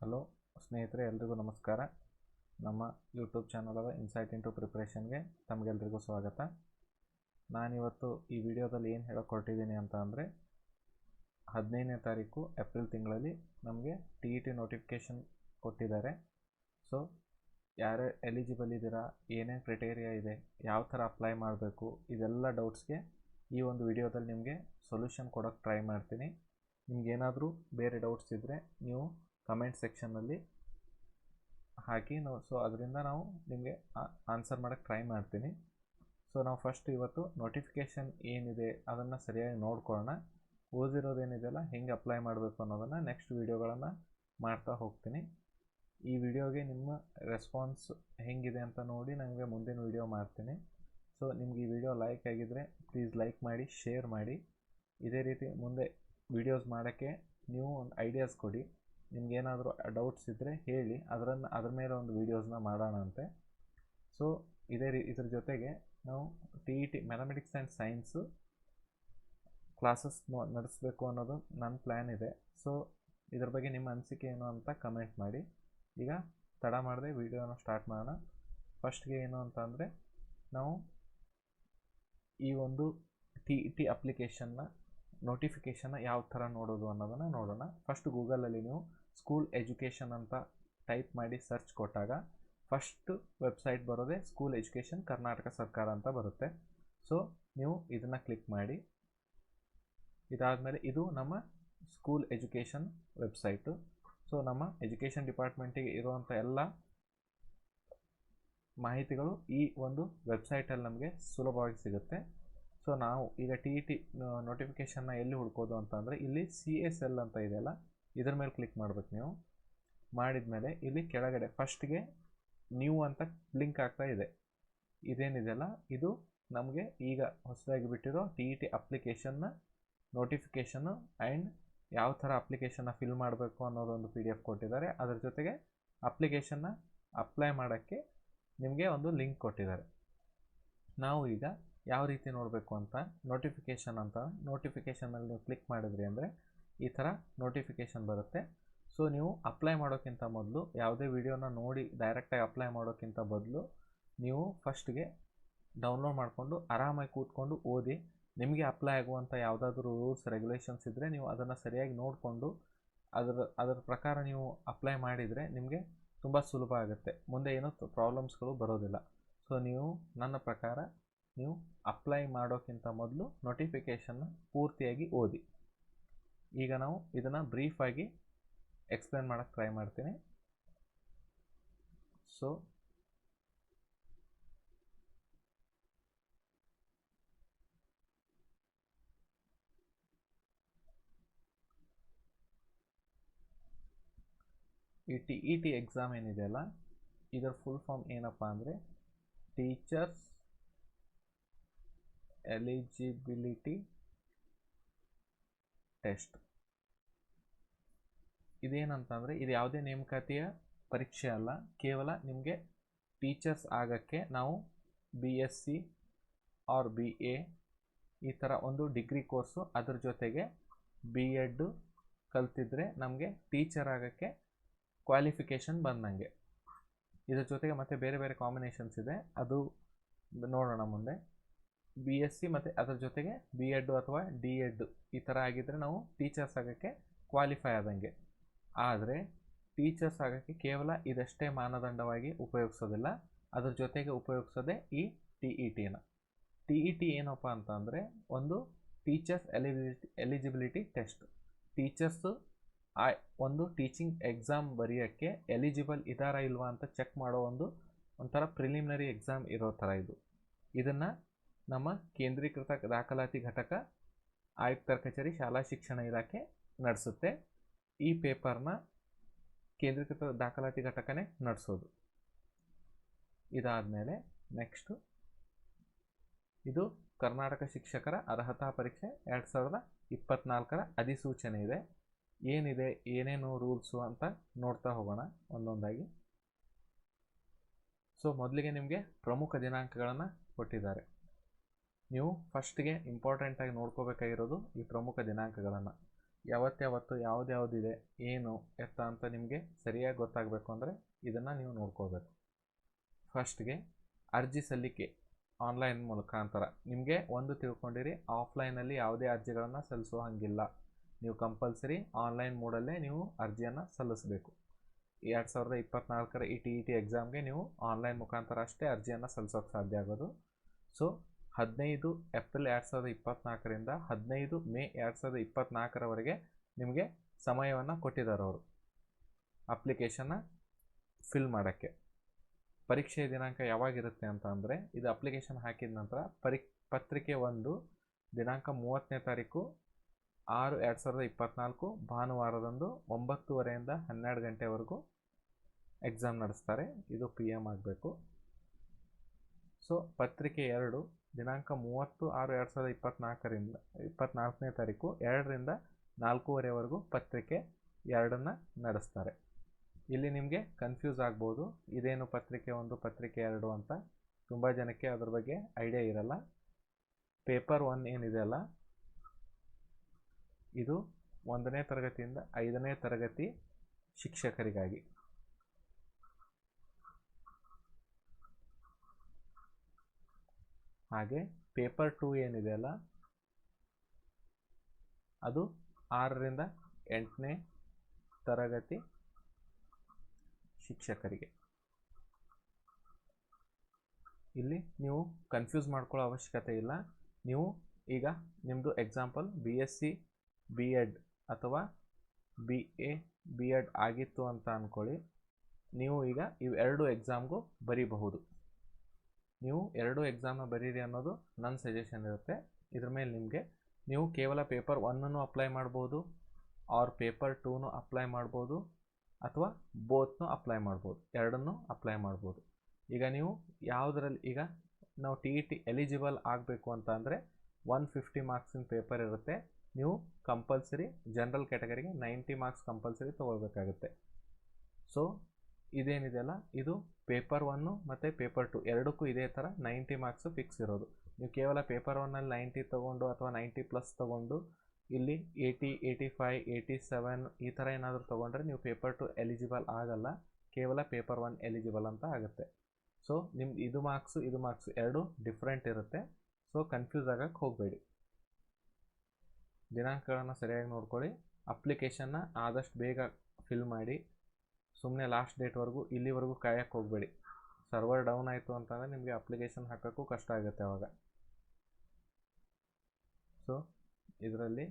Hello ಸ್ನೇಹಿತರೆ, ಎಲ್ರಿಗೂ ನಮಸ್ಕಾರ. ನಮ್ಮ ಯೂಟ್ಯೂಬ್ ಚಾನಲಾದ ಇನ್ಸೈಟ್ ಇಂಟು ಪ್ರಿಪ್ರೇಷನ್ಗೆ ತಮಗೆಲ್ರಿಗೂ ಸ್ವಾಗತ. ನಾನಿವತ್ತು ಈ ವಿಡಿಯೋದಲ್ಲಿ ಏನು ಹೇಳೋಕೆ ಹೊರಟಿದ್ದೀನಿ ಅಂತ ಅಂದರೆ, 15ನೇ ತಾರೀಕು ಏಪ್ರಿಲ್ ತಿಂಗಳಲ್ಲಿ ನಮಗೆ TET ನೋಟಿಫಿಕೇಷನ್ ಕೊಟ್ಟಿದ್ದಾರೆ. ಸೊ ಯಾರೇ ಎಲಿಜಿಬಲ್ ಇದ್ದೀರಾ, ಏನೇನು ಕ್ರೈಟೇರಿಯಾ ಇದೆ, ಯಾವ ಥರ ಅಪ್ಲೈ ಮಾಡಬೇಕು, ಇದೆಲ್ಲ ಡೌಟ್ಸ್ಗೆ ಈ ಒಂದು ವಿಡಿಯೋದಲ್ಲಿ ನಿಮಗೆ ಸೊಲ್ಯೂಷನ್ ಕೊಡೋಕ್ಕೆ ಟ್ರೈ ಮಾಡ್ತೀನಿ. ನಿಮಗೇನಾದರೂ ಬೇರೆ ಡೌಟ್ಸ್ ಇದ್ದರೆ ನೀವು ಕಮೆಂಟ್ ಸೆಕ್ಷನ್ನಲ್ಲಿ ಹಾಕಿ, ಸೊ ಅದರಿಂದ ನಾವು ನಿಮಗೆ ಆನ್ಸರ್ ಮಾಡೋಕ್ಕೆ ಟ್ರೈ ಮಾಡ್ತೀನಿ. ಸೊ ನಾವು ಫಸ್ಟ್ ಇವತ್ತು ನೋಟಿಫಿಕೇಷನ್ ಏನಿದೆ ಅದನ್ನು ಸರಿಯಾಗಿ ನೋಡ್ಕೊಳ್ಳೋಣ. ಓದಿರೋದೇನಿದೆಯಲ್ಲ ಹೆಂಗೆ ಅಪ್ಲೈ ಮಾಡಬೇಕು ಅನ್ನೋದನ್ನು ನೆಕ್ಸ್ಟ್ ವೀಡಿಯೋಗಳನ್ನು ಮಾಡ್ತಾ ಹೋಗ್ತೀನಿ. ಈ ವಿಡಿಯೋಗೆ ನಿಮ್ಮ ರೆಸ್ಪಾನ್ಸ್ ಹೆಂಗಿದೆ ಅಂತ ನೋಡಿ ನನಗೆ ಮುಂದಿನ ವೀಡಿಯೋ ಮಾಡ್ತೀನಿ. ಸೊ ನಿಮ್ಗೆ ಈ ವಿಡಿಯೋ ಲೈಕ್ ಆಗಿದ್ದರೆ ಪ್ಲೀಸ್ ಲೈಕ್ ಮಾಡಿ, ಶೇರ್ ಮಾಡಿ. ಇದೇ ರೀತಿ ಮುಂದೆ ವೀಡಿಯೋಸ್ ಮಾಡೋಕ್ಕೆ ನೀವು ಒಂದು ಐಡಿಯಾಸ್ ಕೊಡಿ. ನಿಮ್ಗೇನಾದರೂ ಡೌಟ್ಸ್ ಇದ್ದರೆ ಹೇಳಿ, ಅದ್ರ ಮೇಲೆ ಒಂದು ವೀಡಿಯೋಸ್ನ ಮಾಡೋಣ ಅಂತೆ. ಸೊ ಇದ್ರ ಜೊತೆಗೆ ನಾವು TET mathematics and science classes ನಡೆಸಬೇಕು ಅನ್ನೋದು ನನ್ನ ಪ್ಲ್ಯಾನ್ ಇದೆ. ಸೊ ಇದ್ರ ಬಗ್ಗೆ ನಿಮ್ಮ ಅನಿಸಿಕೆ ಏನು ಅಂತ ಕಮೆಂಟ್ ಮಾಡಿ. ಈಗ ತಡ ಮಾಡದೆ ವೀಡಿಯೋನ ಸ್ಟಾರ್ಟ್ ಮಾಡೋಣ. ಫಸ್ಟ್ಗೆ ಏನು ಅಂತ ಅಂದರೆ, ನಾವು ಈ ಒಂದು TET ಅಪ್ಲಿಕೇಶನ್ನ ನೋಟಿಫಿಕೇಷನ್ನ ಯಾವ ಥರ ನೋಡೋದು ಅನ್ನೋದನ್ನು ನೋಡೋಣ. ಫಸ್ಟ್ ಗೂಗಲಲ್ಲಿ ನೀವು ಸ್ಕೂಲ್ ಎಜುಕೇಷನ್ ಅಂತ ಟೈಪ್ ಮಾಡಿ ಸರ್ಚ್ ಕೊಟ್ಟಾಗ ಫಸ್ಟ್ ವೆಬ್ಸೈಟ್ ಬರೋದೇ ಸ್ಕೂಲ್ ಎಜುಕೇಷನ್ ಕರ್ನಾಟಕ ಸರ್ಕಾರ ಅಂತ ಬರುತ್ತೆ. ಸೊ ನೀವು ಇದನ್ನು ಕ್ಲಿಕ್ ಮಾಡಿ. ಇದಾದಮೇಲೆ ಇದು ನಮ್ಮ ಸ್ಕೂಲ್ ಎಜುಕೇಷನ್ ವೆಬ್ಸೈಟು. ಸೊ ನಮ್ಮ ಎಜುಕೇಷನ್ ಡಿಪಾರ್ಟ್ಮೆಂಟಿಗೆ ಇರುವಂಥ ಎಲ್ಲ ಮಾಹಿತಿಗಳು ಈ ಒಂದು ವೆಬ್ಸೈಟಲ್ಲಿ ನಮಗೆ ಸುಲಭವಾಗಿ ಸಿಗುತ್ತೆ. ಸೊ ನಾವು ಈಗ TET ನೋಟಿಫಿಕೇಷನ್ನ ಎಲ್ಲಿ ಹುಡ್ಕೋದು ಅಂತ ಅಂದರೆ, ಇಲ್ಲಿ CSL ಅಂತ ಇದೆಯಲ್ಲ, ಇದ್ರ ಮೇಲೆ ಕ್ಲಿಕ್ ಮಾಡಬೇಕು. ನೀವು ಮಾಡಿದ ಮೇಲೆ ಇಲ್ಲಿ ಕೆಳಗಡೆ ಫಸ್ಟ್ಗೆ ನ್ಯೂ ಅಂತ ಬ್ಲಿಂಕ್ ಆಗ್ತಾ ಇದೆ. ಇದೇನಿದೆಯಲ್ಲ, ಇದು ನಮಗೆ ಈಗ ಹೊಸದಾಗಿ ಬಿಟ್ಟಿರೋ TET ಅಪ್ಲಿಕೇಶನ್ನ ನೋಟಿಫಿಕೇಷನ್ನು ಆ್ಯಂಡ್ ಯಾವ ಥರ ಅಪ್ಲಿಕೇಶನ್ನ ಫಿಲ್ ಮಾಡಬೇಕು ಅನ್ನೋದೊಂದು PDF ಕೊಟ್ಟಿದ್ದಾರೆ. ಅದರ ಜೊತೆಗೆ ಅಪ್ಲಿಕೇಶನ್ನ ಅಪ್ಲೈ ಮಾಡೋಕ್ಕೆ ನಿಮಗೆ ಒಂದು ಲಿಂಕ್ ಕೊಟ್ಟಿದ್ದಾರೆ. ನಾವು ಈಗ ಯಾವ ರೀತಿ ನೋಡಬೇಕು ಅಂತ, ನೋಟಿಫಿಕೇಷನಲ್ಲಿ ನೀವು ಕ್ಲಿಕ್ ಮಾಡಿದ್ರಿ ಅಂದರೆ ಈ ಥರ ನೋಟಿಫಿಕೇಷನ್ ಬರುತ್ತೆ. ಸೊ ನೀವು ಅಪ್ಲೈ ಮಾಡೋಕ್ಕಿಂತ ಮೊದಲು, ಯಾವುದೇ ವಿಡಿಯೋನ ನೋಡಿ ಡೈರೆಕ್ಟಾಗಿ ಅಪ್ಲೈ ಮಾಡೋಕ್ಕಿಂತ ಬದಲು ನೀವು ಫಸ್ಟ್ಗೆ ಡೌನ್ಲೋಡ್ ಮಾಡಿಕೊಂಡು ಆರಾಮಾಗಿ ಕೂತ್ಕೊಂಡು ಓದಿ. ನಿಮಗೆ ಅಪ್ಲೈ ಆಗುವಂಥ ಯಾವುದಾದ್ರೂ ರೂಲ್ಸ್ ರೆಗ್ಯುಲೇಷನ್ಸ್ ಇದ್ದರೆ ನೀವು ಅದನ್ನು ಸರಿಯಾಗಿ ನೋಡಿಕೊಂಡು ಅದರ ಪ್ರಕಾರ ನೀವು ಅಪ್ಲೈ ಮಾಡಿದರೆ ನಿಮಗೆ ತುಂಬ ಸುಲಭ ಆಗುತ್ತೆ. ಮುಂದೆ ಏನೂ ಪ್ರಾಬ್ಲಮ್ಸ್ಗಳು ಬರೋದಿಲ್ಲ. ಸೊ ನೀವು ನನ್ನ ಪ್ರಕಾರ ನೀವು ಅಪ್ಲೈ ಮಾಡೋಕ್ಕಿಂತ ಮೊದಲು ನೋಟಿಫಿಕೇಷನ್ನ ಪೂರ್ತಿಯಾಗಿ ಓದಿ. ಈಗ ನಾವು ಇದನ್ನು ಬ್ರೀಫಾಗಿ ಎಕ್ಸ್ಪ್ಲೇನ್ ಮಾಡೋಕ್ಕೆ ಟ್ರೈ ಮಾಡ್ತೀನಿ. ಸೊ ಈ TET ಎಕ್ಸಾಮ್ ಏನಿದೆಯಲ್ಲ, ಇದರ ಫುಲ್ ಫಾರ್ಮ್ ಏನಪ್ಪ ಅಂದರೆ ಟೀಚರ್ಸ್ ಎಲಿಜಿಬಿಲಿಟಿ ಟೆಸ್ಟ್. ಇದೇನಂತಂದರೆ, ಇದು ಯಾವುದೇ ನೇಮಕಾತಿಯ ಪರೀಕ್ಷೆ ಅಲ್ಲ, ಕೇವಲ ನಿಮಗೆ ಟೀಚರ್ಸ್ ಆಗೋಕ್ಕೆ ನಾವು BSc ಆರ್ BA ಈ ಥರ ಒಂದು ಡಿಗ್ರಿ ಕೋರ್ಸು, ಅದ್ರ ಜೊತೆಗೆ B.Ed ಕಲ್ತಿದ್ರೆ ನಮಗೆ ಟೀಚರ್ ಆಗೋಕ್ಕೆ ಕ್ವಾಲಿಫಿಕೇಷನ್ ಬಂದಂಗೆ. ಇದ್ರ ಜೊತೆಗೆ ಮತ್ತು ಬೇರೆ ಬೇರೆ ಕಾಂಬಿನೇಷನ್ಸ್ ಇದೆ, ಅದು ನೋಡೋಣ ಮುಂದೆ. BSc ಮತ್ತು ಅದರ ಜೊತೆಗೆ B.Ed ಅಥವಾ D.Ed ಈ ಥರ ಆಗಿದ್ದರೆ ನಾವು ಟೀಚರ್ಸ್ ಆಗೋಕ್ಕೆ ಕ್ವಾಲಿಫೈ ಆದಂಗೆ. ಆದರೆ ಟೀಚರ್ಸ್ ಆಗೋಕ್ಕೆ ಕೇವಲ ಇದಷ್ಟೇ ಮಾನದಂಡವಾಗಿ ಉಪಯೋಗಿಸೋದಿಲ್ಲ, ಅದ್ರ ಜೊತೆಗೆ ಉಪಯೋಗಿಸೋದೇ ಈ TETನ. TET ಏನಪ್ಪ ಅಂತಂದರೆ ಒಂದು ಟೀಚರ್ಸ್ ಎಲಿಜಿಬಿಲಿಟಿ ಟೆಸ್ಟ್. ಟೀಚರ್ಸು ಒಂದು ಟೀಚಿಂಗ್ ಎಕ್ಸಾಮ್ ಬರೆಯೋಕ್ಕೆ ಎಲಿಜಿಬಲ್ ಇದ್ದಾರಾ ಇಲ್ವಾ ಅಂತ ಚೆಕ್ ಮಾಡೋ ಒಂಥರ ಪ್ರಿಲಿಮಿನರಿ ಎಕ್ಸಾಮ್ ಇರೋ ಥರ ಇದು. ಇದನ್ನು ನಮ್ಮ ಕೇಂದ್ರೀಕೃತ ದಾಖಲಾತಿ ಘಟಕ, ಆಯುಕ್ತರ ಕಚೇರಿ, ಶಾಲಾ ಶಿಕ್ಷಣ ಇಲಾಖೆ ನಡೆಸುತ್ತೆ. ಈ ಪೇಪರ್ನ ಕೇಂದ್ರೀಕೃತ ದಾಖಲಾತಿ ಘಟಕನೇ ನಡೆಸೋದು. ಇದಾದಮೇಲೆ ನೆಕ್ಸ್ಟು ಇದು ಕರ್ನಾಟಕ ಶಿಕ್ಷಕರ ಅರ್ಹತಾ ಪರೀಕ್ಷೆ 2024ರ ಅಧಿಸೂಚನೆ ಇದೆ. ಏನಿದೆ, ಏನೇನು ರೂಲ್ಸು ಅಂತ ನೋಡ್ತಾ ಹೋಗೋಣ ಒಂದೊಂದಾಗಿ. ಸೊ ಮೊದಲಿಗೆ ನಿಮಗೆ ಪ್ರಮುಖ ದಿನಾಂಕಗಳನ್ನು ಕೊಟ್ಟಿದ್ದಾರೆ. ನೀವು ಫಸ್ಟ್ಗೆ ಇಂಪಾರ್ಟೆಂಟಾಗಿ ನೋಡ್ಕೋಬೇಕಾಗಿರೋದು ಈ ಪ್ರಮುಖ ದಿನಾಂಕಗಳನ್ನು. ಯಾವತ್ತು ಯಾವುದ್ಯಾವುದಿದೆ ಏನು ಎತ್ತ ಅಂತ ನಿಮಗೆ ಸರಿಯಾಗಿ ಗೊತ್ತಾಗಬೇಕು ಅಂದರೆ ಇದನ್ನು ನೀವು ನೋಡ್ಕೋಬೇಕು. ಫಸ್ಟ್ಗೆ ಅರ್ಜಿ ಸಲ್ಲಿಕೆ ಆನ್ಲೈನ್ ಮುಖಾಂತರ. ನಿಮಗೆ ಒಂದು ತಿಳ್ಕೊಂಡಿರಿ, ಆಫ್ಲೈನಲ್ಲಿ ಯಾವುದೇ ಅರ್ಜಿಗಳನ್ನು ಸಲ್ಲಿಸೋ ಹಾಗಿಲ್ಲ. ನೀವು ಕಂಪಲ್ಸರಿ ಆನ್ಲೈನ್ ಮೋಡಲ್ಲೇ ನೀವು ಅರ್ಜಿಯನ್ನು ಸಲ್ಲಿಸಬೇಕು. 2024 ಈ TET ಎಕ್ಸಾಮ್ಗೆ ನೀವು ಆನ್ಲೈನ್ ಮುಖಾಂತರ ಅಷ್ಟೇ ಅರ್ಜಿಯನ್ನು ಸಲ್ಲಿಸೋಕ್ಕೆ ಸಾಧ್ಯ ಆಗೋದು. ಸೊ 15 ಏಪ್ರಿಲ್ 2024ರಿಂದ 15 ಮೇ 2024ರವರೆಗೆ ನಿಮಗೆ ಸಮಯವನ್ನು ಕೊಟ್ಟಿದ್ದಾರೆ ಅವರು ಅಪ್ಲಿಕೇಶನ್ನ ಫಿಲ್ ಮಾಡೋಕ್ಕೆ. ಪರೀಕ್ಷೆಯ ದಿನಾಂಕ ಯಾವಾಗಿರುತ್ತೆ ಅಂತ ಅಂದರೆ, ಇದು ಅಪ್ಲಿಕೇಶನ್ ಹಾಕಿದ ನಂತರ ಪತ್ರಿಕೆ 1 ದಿನಾಂಕ 30ನೇ ತಾರೀಕು 6 2024 ಭಾನುವಾರದಂದು 9:30ಯಿಂದ 12 ಗಂಟೆವರೆಗೂ ಎಕ್ಸಾಮ್ ನಡೆಸ್ತಾರೆ. ಇದು PM ಆಗಬೇಕು. ಸೊ ಪತ್ರಿಕೆ 2 ದಿನಾಂಕ 30/6/2024ನೇ ತಾರೀಕು 2ರಿಂದ 4:30ವರೆಗೂ ಪತ್ರಿಕೆ 2ನ್ನು ನಡೆಸ್ತಾರೆ. ಇಲ್ಲಿ ನಿಮಗೆ ಕನ್ಫ್ಯೂಸ್ ಆಗ್ಬೋದು, ಇದೇನು ಪತ್ರಿಕೆ 1 ಪತ್ರಿಕೆ 2 ಅಂತ. ತುಂಬ ಜನಕ್ಕೆ ಅದ್ರ ಬಗ್ಗೆ ಐಡಿಯಾ ಇರಲ್ಲ. ಪೇಪರ್ 1 ಏನಿದೆ ಅಲ್ಲ, ಇದು 1ನೇ ತರಗತಿಯಿಂದ 5ನೇ ತರಗತಿ ಶಿಕ್ಷಕರಿಗಾಗಿ. ಹಾಗೆ ಪೇಪರ್ 2 ಏನಿದೆ ಅಲ್ಲ, ಅದು 6ರಿಂದ 8ನೇ ತರಗತಿ ಶಿಕ್ಷಕರಿಗೆ. ಇಲ್ಲಿ ನೀವು ಕನ್ಫ್ಯೂಸ್ ಮಾಡ್ಕೊಳ್ಳೋ ಅವಶ್ಯಕತೆ ಇಲ್ಲ. ನೀವು ಈಗ ನಿಮ್ಮದು ಎಕ್ಸಾಂಪಲ್ BSc B.Ed ಅಥವಾ BA B.Ed ಆಗಿತ್ತು ಅಂತ ಅಂದ್ಕೊಳ್ಳಿ. ನೀವು ಈಗ ಇವೆರಡು ಎಕ್ಸಾಮ್ಗೂ ಬರೀಬಹುದು. ನೀವು 2 ಎಕ್ಸಾಮ್ನ ಬರೀರಿ ಅನ್ನೋದು ನನ್ನ ಸಜೆಷನ್ ಇರುತ್ತೆ. ಇದ್ರ ಮೇಲೆ ನಿಮಗೆ, ನೀವು ಕೇವಲ ಪೇಪರ್ 1 ಅಪ್ಲೈ ಮಾಡ್ಬೋದು, ಆರ್ ಪೇಪರ್ 2 ಅಪ್ಲೈ ಮಾಡ್ಬೋದು, ಅಥವಾ ಬೋತ್ನು ಅಪ್ಲೈ ಮಾಡ್ಬೋದು, ಎರಡನ್ನೂ ಅಪ್ಲೈ ಮಾಡ್ಬೋದು. ಈಗ ನೀವು ಯಾವುದರಲ್ಲಿ, ಈಗ ನಾವು TET ಎಲಿಜಿಬಲ್ ಆಗಬೇಕು ಅಂತ ಅಂದರೆ 150 ಮಾರ್ಕ್ಸಿನ ಪೇಪರ್ ಇರುತ್ತೆ. ನೀವು ಕಂಪಲ್ಸರಿ ಜನರಲ್ ಕ್ಯಾಟಗರಿಗೆ 90 ಮಾರ್ಕ್ಸ್ ಕಂಪಲ್ಸರಿ ತೊಗೊಳ್ಬೇಕಾಗುತ್ತೆ. ಸೊ ಇದೇನಿದೆಯಲ್ಲ, ಇದು ಪೇಪರ್ 1 ಮತ್ತು ಪೇಪರ್ 2 ಎರಡಕ್ಕೂ ಇದೇ ಥರ 90 ಮಾರ್ಕ್ಸು ಫಿಕ್ಸ್ ಇರೋದು. ನೀವು ಕೇವಲ ಪೇಪರ್ 1ನಲ್ಲಿ 90 ತೊಗೊಂಡು ಅಥವಾ 90+ ತೊಗೊಂಡು ಇಲ್ಲಿ 80, 85, 87 ಈ ಥರ ಏನಾದರೂ ತೊಗೊಂಡ್ರೆ ನೀವು ಪೇಪರ್ 2 ಎಲಿಜಿಬಲ್ ಆಗಲ್ಲ. ಕೇವಲ ಪೇಪರ್ 1 ಎಲಿಜಿಬಲ್ ಅಂತ ಆಗುತ್ತೆ. ಸೊ ನಿಮ್ದು ಇದು ಮಾರ್ಕ್ಸು ಎರಡು ಡಿಫ್ರೆಂಟ್ ಇರುತ್ತೆ. ಸೊ ಕನ್ಫ್ಯೂಸ್ ಆಗಕ್ಕೆ ಹೋಗಬೇಡಿ. ದಿನಾಂಕಗಳನ್ನು ಸರಿಯಾಗಿ ನೋಡ್ಕೊಳ್ಳಿ. ಅಪ್ಲಿಕೇಶನ್ನ ಆದಷ್ಟು ಬೇಗ ಫಿಲ್ ಮಾಡಿ. ಸುಮ್ಮನೆ ಲಾಸ್ಟ್ ಡೇಟ್ವರೆಗೂ ಇಲ್ಲಿವರೆಗೂ ಕಾಯಕ್ಕೆ ಹೋಗಬೇಡಿ. ಸರ್ವರ್ ಡೌನ್ ಆಯಿತು ಅಂತಂದರೆ ನಿಮಗೆ ಅಪ್ಲಿಕೇಶನ್ ಹಾಕೋಕ್ಕೂ ಕಷ್ಟ ಆಗುತ್ತೆ ಅವಾಗ. ಸೊ ಇದರಲ್ಲಿ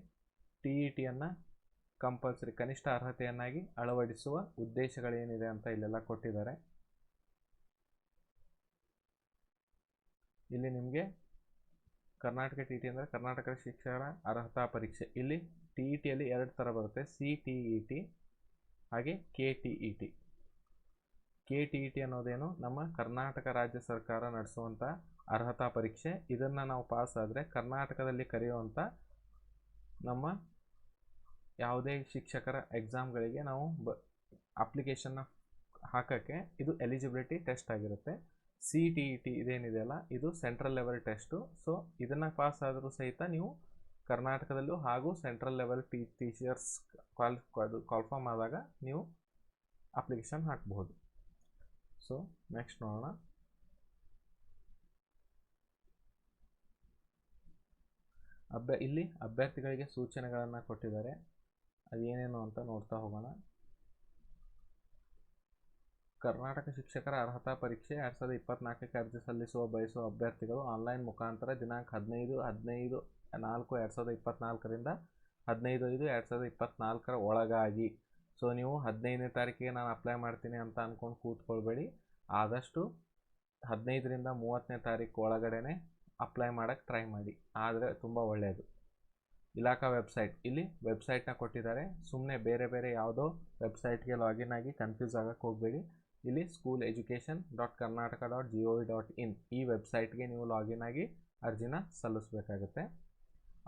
TETಯನ್ನು ಕಂಪಲ್ಸರಿ ಕನಿಷ್ಠ ಅರ್ಹತೆಯನ್ನಾಗಿ ಅಳವಡಿಸುವ ಉದ್ದೇಶಗಳೇನಿದೆ ಅಂತ ಇಲ್ಲೆಲ್ಲ ಕೊಟ್ಟಿದ್ದಾರೆ. ಇಲ್ಲಿ ನಿಮಗೆ ಕರ್ನಾಟಕ TET ಅಂದರೆ ಕರ್ನಾಟಕ ಶಿಕ್ಷಕರ ಅರ್ಹತಾ ಪರೀಕ್ಷೆ. ಇಲ್ಲಿ TETಯಲ್ಲಿ 2 ಥರ ಬರುತ್ತೆ, CTET ಹಾಗೆ KTET. KTET ಅನ್ನೋದೇನು, ನಮ್ಮ ಕರ್ನಾಟಕ ರಾಜ್ಯ ಸರ್ಕಾರ ನಡೆಸುವಂಥ ಅರ್ಹತಾ ಪರೀಕ್ಷೆ. ಇದನ್ನು ನಾವು ಪಾಸ್ ಆದರೆ ಕರ್ನಾಟಕದಲ್ಲಿ ಕರೆಯುವಂಥ ನಮ್ಮ ಯಾವುದೇ ಶಿಕ್ಷಕರ ಎಕ್ಸಾಮ್ಗಳಿಗೆ ನಾವು ಅಪ್ಲಿಕೇಶನ್ನ ಹಾಕೋಕ್ಕೆ ಇದು ಎಲಿಜಿಬಿಲಿಟಿ ಟೆಸ್ಟ್ ಆಗಿರುತ್ತೆ. CTET ಇದೇನಿದೆಯಲ್ಲ, ಇದು ಸೆಂಟ್ರಲ್ ಲೆವೆಲ್ ಟೆಸ್ಟು. ಸೊ ಇದನ್ನು ಪಾಸ್ ಆದರೂ ಸಹಿತ ನೀವು ಕರ್ನಾಟಕದಲ್ಲೂ ಹಾಗೂ ಸೆಂಟ್ರಲ್ ಲೆವೆಲ್ ಟೀಚರ್ಸ್ ಕಾಲ್ಫಾರ್ಮ್ ಆದಾಗ ನೀವು ಅಪ್ಲಿಕೇಶನ್ ಹಾಕಬಹುದು. ಸೊ ನೆಕ್ಸ್ಟ್ ನೋಡೋಣ. ಇಲ್ಲಿ ಅಭ್ಯರ್ಥಿಗಳಿಗೆ ಸೂಚನೆಗಳನ್ನು ಕೊಟ್ಟಿದ್ದಾರೆ. ಅದೇನೇನು ಅಂತ ನೋಡ್ತಾ ಹೋಗೋಣ. ಕರ್ನಾಟಕ ಶಿಕ್ಷಕರ ಅರ್ಹತಾ ಪರೀಕ್ಷೆ 2024ಕ್ಕೆ ಅರ್ಜಿ ಸಲ್ಲಿಸುವ ಬಯಸುವ ಅಭ್ಯರ್ಥಿಗಳು ಆನ್ಲೈನ್ ಮುಖಾಂತರ ದಿನಾಂಕ 15/4/2024ರಿಂದ 15/5/2024 ಒಳಗಾಗಿ. ಸೊ ನೀವು 15ನೇ ತಾರೀಕಿಗೆ ನಾನು ಅಪ್ಲೈ ಮಾಡ್ತೀನಿ ಅಂತ ಅಂದ್ಕೊಂಡು ಕೂತ್ಕೊಳ್ಬೇಡಿ. ಆದಷ್ಟು 15ರಿಂದ 30ನೇ ತಾರೀಕು ಒಳಗಡೆ ಅಪ್ಲೈ ಮಾಡೋಕ್ಕೆ ಟ್ರೈ ಮಾಡಿ, ಆದರೆ ತುಂಬ ಒಳ್ಳೆಯದು. ಇಲಾಖಾ ವೆಬ್ಸೈಟ್, ಇಲ್ಲಿ ವೆಬ್ಸೈಟ್ನ ಕೊಟ್ಟಿದ್ದಾರೆ. ಸುಮ್ಮನೆ ಬೇರೆ ಯಾವುದೋ ವೆಬ್ಸೈಟ್ಗೆ ಲಾಗಿನ್ ಆಗಿ ಕನ್ಫ್ಯೂಸ್ ಆಗಕ್ಕೆ ಹೋಗಬೇಡಿ. ಇಲ್ಲಿ schooleducation.karnataka.gov.in ಈ ವೆಬ್ಸೈಟ್ಗೆ ನೀವು ಲಾಗಿನ್ ಆಗಿ ಅರ್ಜಿನ ಸಲ್ಲಿಸಬೇಕಾಗುತ್ತೆ.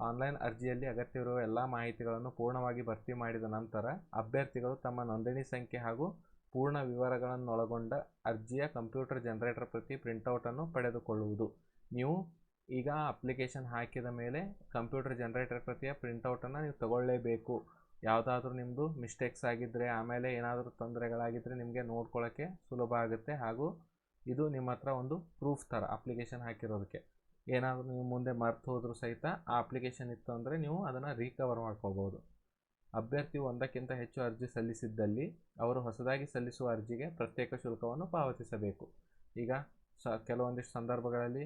ಆನ್ಲೈನ್ ಅರ್ಜಿಯಲ್ಲಿ ಅಗತ್ಯವಿರುವ ಎಲ್ಲ ಮಾಹಿತಿಗಳನ್ನು ಪೂರ್ಣವಾಗಿ ಭರ್ತಿ ಮಾಡಿದ ನಂತರ ಅಭ್ಯರ್ಥಿಗಳು ತಮ್ಮ ನೋಂದಣಿ ಸಂಖ್ಯೆ ಹಾಗೂ ಪೂರ್ಣ ವಿವರಗಳನ್ನೊಳಗೊಂಡ ಅರ್ಜಿಯ ಕಂಪ್ಯೂಟರ್ ಜನರೇಟರ್ ಪ್ರತಿ ಪ್ರಿಂಟೌಟನ್ನು ಪಡೆದುಕೊಳ್ಳುವುದು. ನೀವು ಈಗ ಅಪ್ಲಿಕೇಶನ್ ಹಾಕಿದ ಮೇಲೆ ಕಂಪ್ಯೂಟರ್ ಜನರೇಟರ್ ಪ್ರತಿಯ ಪ್ರಿಂಟೌಟನ್ನು ನೀವು ತಗೊಳ್ಳೇಬೇಕು. ಯಾವುದಾದ್ರೂ ನಿಮ್ಮದು ಮಿಸ್ಟೇಕ್ಸ್ ಆಗಿದ್ದರೆ ಆಮೇಲೆ ಏನಾದರೂ ತೊಂದರೆಗಳಾಗಿದ್ದರೆ ನಿಮಗೆ ನೋಡ್ಕೊಳ್ಳೋಕ್ಕೆ ಸುಲಭ ಆಗುತ್ತೆ. ಹಾಗೂ ಇದು ನಿಮ್ಮ ಹತ್ರ ಒಂದು ಪ್ರೂಫ್ ಥರ ಅಪ್ಲಿಕೇಶನ್ ಹಾಕಿರೋದಕ್ಕೆ. ಏನಾದರೂ ನೀವು ಮುಂದೆ ಮರ್ತು ಹೋದರೂ ಸಹಿತ ಆ ಅಪ್ಲಿಕೇಶನ್ ಇತ್ತು ಅಂದರೆ ನೀವು ಅದನ್ನು ರೀಕವರ್ ಮಾಡ್ಕೋಬೋದು. ಅಭ್ಯರ್ಥಿಯು ಒಂದಕ್ಕಿಂತ ಹೆಚ್ಚು ಅರ್ಜಿ ಸಲ್ಲಿಸಿದ್ದಲ್ಲಿ ಅವರು ಹೊಸದಾಗಿ ಸಲ್ಲಿಸುವ ಅರ್ಜಿಗೆ ಪ್ರತ್ಯೇಕ ಶುಲ್ಕವನ್ನು ಪಾವತಿಸಬೇಕು. ಈಗ ಕೆಲವೊಂದಿಷ್ಟು ಸಂದರ್ಭಗಳಲ್ಲಿ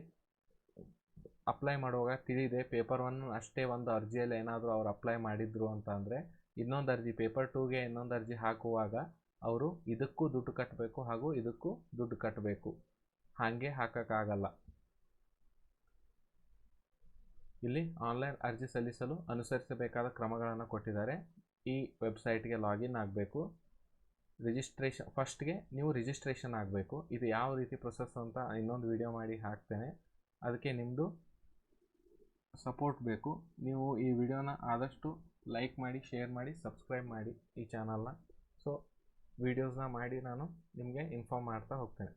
ಅಪ್ಲೈ ಮಾಡುವಾಗ ತಿಳಿದೆ ಪೇಪರ್ 1 ಅಷ್ಟೇ ಒಂದು ಅರ್ಜಿಯಲ್ಲಿ ಏನಾದರೂ ಅವ್ರು ಅಪ್ಲೈ ಮಾಡಿದ್ರು ಅಂತ ಅಂದರೆ ಇನ್ನೊಂದು ಅರ್ಜಿ ಪೇಪರ್ 2ಗೆ ಇನ್ನೊಂದು ಅರ್ಜಿ ಹಾಕುವಾಗ ಅವರು ಇದಕ್ಕೂ ದುಡ್ಡು ಕಟ್ಟಬೇಕು ಹಾಗೂ ಇದಕ್ಕೂ ದುಡ್ಡು ಕಟ್ಟಬೇಕು. ಹಾಗೆ ಹಾಕೋಕ್ಕಾಗಲ್ಲ. ಇಲ್ಲಿ ಆನ್ಲೈನ್ ಅರ್ಜಿ ಸಲ್ಲಿಸಲು ಅನುಸರಿಸಬೇಕಾದ ಕ್ರಮಗಳನ್ನು ಕೊಟ್ಟಿದ್ದಾರೆ. ಈ ವೆಬ್ಸೈಟ್ಗೆ ಲಾಗಿನ್ ಆಗಬೇಕು. ಫಸ್ಟ್ಗೆ ನೀವು ರಿಜಿಸ್ಟ್ರೇಷನ್ ಆಗಬೇಕು. ಇದು ಯಾವ ರೀತಿ ಪ್ರೊಸೆಸ್ ಅಂತ ಇನ್ನೊಂದು ವಿಡಿಯೋ ಮಾಡಿ ಹಾಕ್ತೇನೆ. ಅದಕ್ಕೆ ನಿಮ್ಮದು ಸಪೋರ್ಟ್ ಬೇಕು. ನೀವು ಈ ವಿಡಿಯೋನ ಆದಷ್ಟು ಲೈಕ್ ಮಾಡಿ, ಶೇರ್ ಮಾಡಿ, ಸಬ್ಸ್ಕ್ರೈಬ್ ಮಾಡಿ ಈ ಚಾನಲ್ನ. ಸೊ ವೀಡಿಯೋಸ್ನ ಮಾಡಿ ನಾನು ನಿಮಗೆ ಇನ್ಫಾರ್ಮ್ ಮಾಡ್ತಾ ಹೋಗ್ತೇನೆ.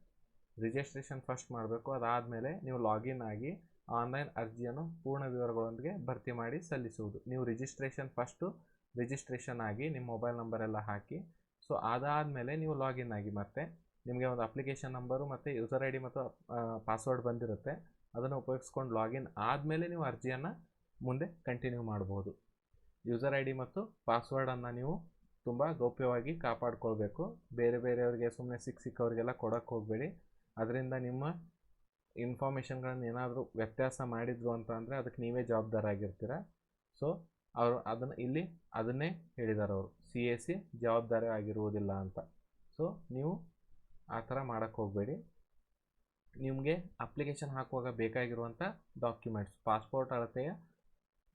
ರಿಜಿಸ್ಟ್ರೇಷನ್ ಫಸ್ಟ್ ಮಾಡಬೇಕು. ಅದಾದಮೇಲೆ ನೀವು ಲಾಗಿನ್ ಆಗಿ ಆನ್ಲೈನ್ ಅರ್ಜಿಯನ್ನು ಪೂರ್ಣ ವಿವರಗಳೊಂದಿಗೆ ಭರ್ತಿ ಮಾಡಿ ಸಲ್ಲಿಸುವುದು. ನೀವು ರಿಜಿಸ್ಟ್ರೇಷನ್ ಆಗಿ ನಿಮ್ಮ ಮೊಬೈಲ್ ನಂಬರ್ ಎಲ್ಲ ಹಾಕಿ. ಸೊ ಅದಾದಮೇಲೆ ನೀವು ಲಾಗಿನ್ ಆಗಿ ಮತ್ತೆ ನಿಮಗೆ ಒಂದು ಅಪ್ಲಿಕೇಶನ್ ನಂಬರು ಮತ್ತು ಯೂಸರ್ ಐ ಡಿ ಮತ್ತು ಪಾಸ್ವರ್ಡ್ ಬಂದಿರುತ್ತೆ. ಅದನ್ನು ಉಪಯೋಗಿಸ್ಕೊಂಡು ಲಾಗಿನ್ ಆದಮೇಲೆ ನೀವು ಅರ್ಜಿಯನ್ನು ಮುಂದೆ ಕಂಟಿನ್ಯೂ ಮಾಡ್ಬೋದು. ಯೂಸರ್ ಐ ಡಿ ಮತ್ತು ಪಾಸ್ವರ್ಡನ್ನು ನೀವು ತುಂಬ ಗೌಪ್ಯವಾಗಿ ಕಾಪಾಡ್ಕೊಳ್ಬೇಕು. ಬೇರೆಯವರಿಗೆ ಸುಮ್ಮನೆ ಸಿಕ್ಕವರಿಗೆಲ್ಲ ಕೊಡೋಕ್ಕೆ ಹೋಗಬೇಡಿ. ಅದರಿಂದ ನಿಮ್ಮ ಇನ್ಫಾರ್ಮೇಷನ್ಗಳನ್ನು ಏನಾದರೂ ವ್ಯತ್ಯಾಸ ಮಾಡಿದ್ರು ಅಂತ ಅಂದರೆ ಅದಕ್ಕೆ ನೀವೇ ಜವಾಬ್ದಾರಾಗಿರ್ತೀರ. ಸೊ ಅವರು ಅದನ್ನೇ ಹೇಳಿದ್ದಾರೆ ಅವರು, CAC ಜವಾಬ್ದಾರಿ ಆಗಿರುವುದಿಲ್ಲ ಅಂತ. ಸೊ ನೀವು ಆ ಥರ ಮಾಡೋಕ್ಕೆ ಹೋಗಬೇಡಿ. ನಿಮಗೆ ಅಪ್ಲಿಕೇಶನ್ ಹಾಕುವಾಗ ಬೇಕಾಗಿರುವಂಥ ಡಾಕ್ಯುಮೆಂಟ್ಸ್: ಪಾಸ್ಪೋರ್ಟ್ ಅಳತೆಯ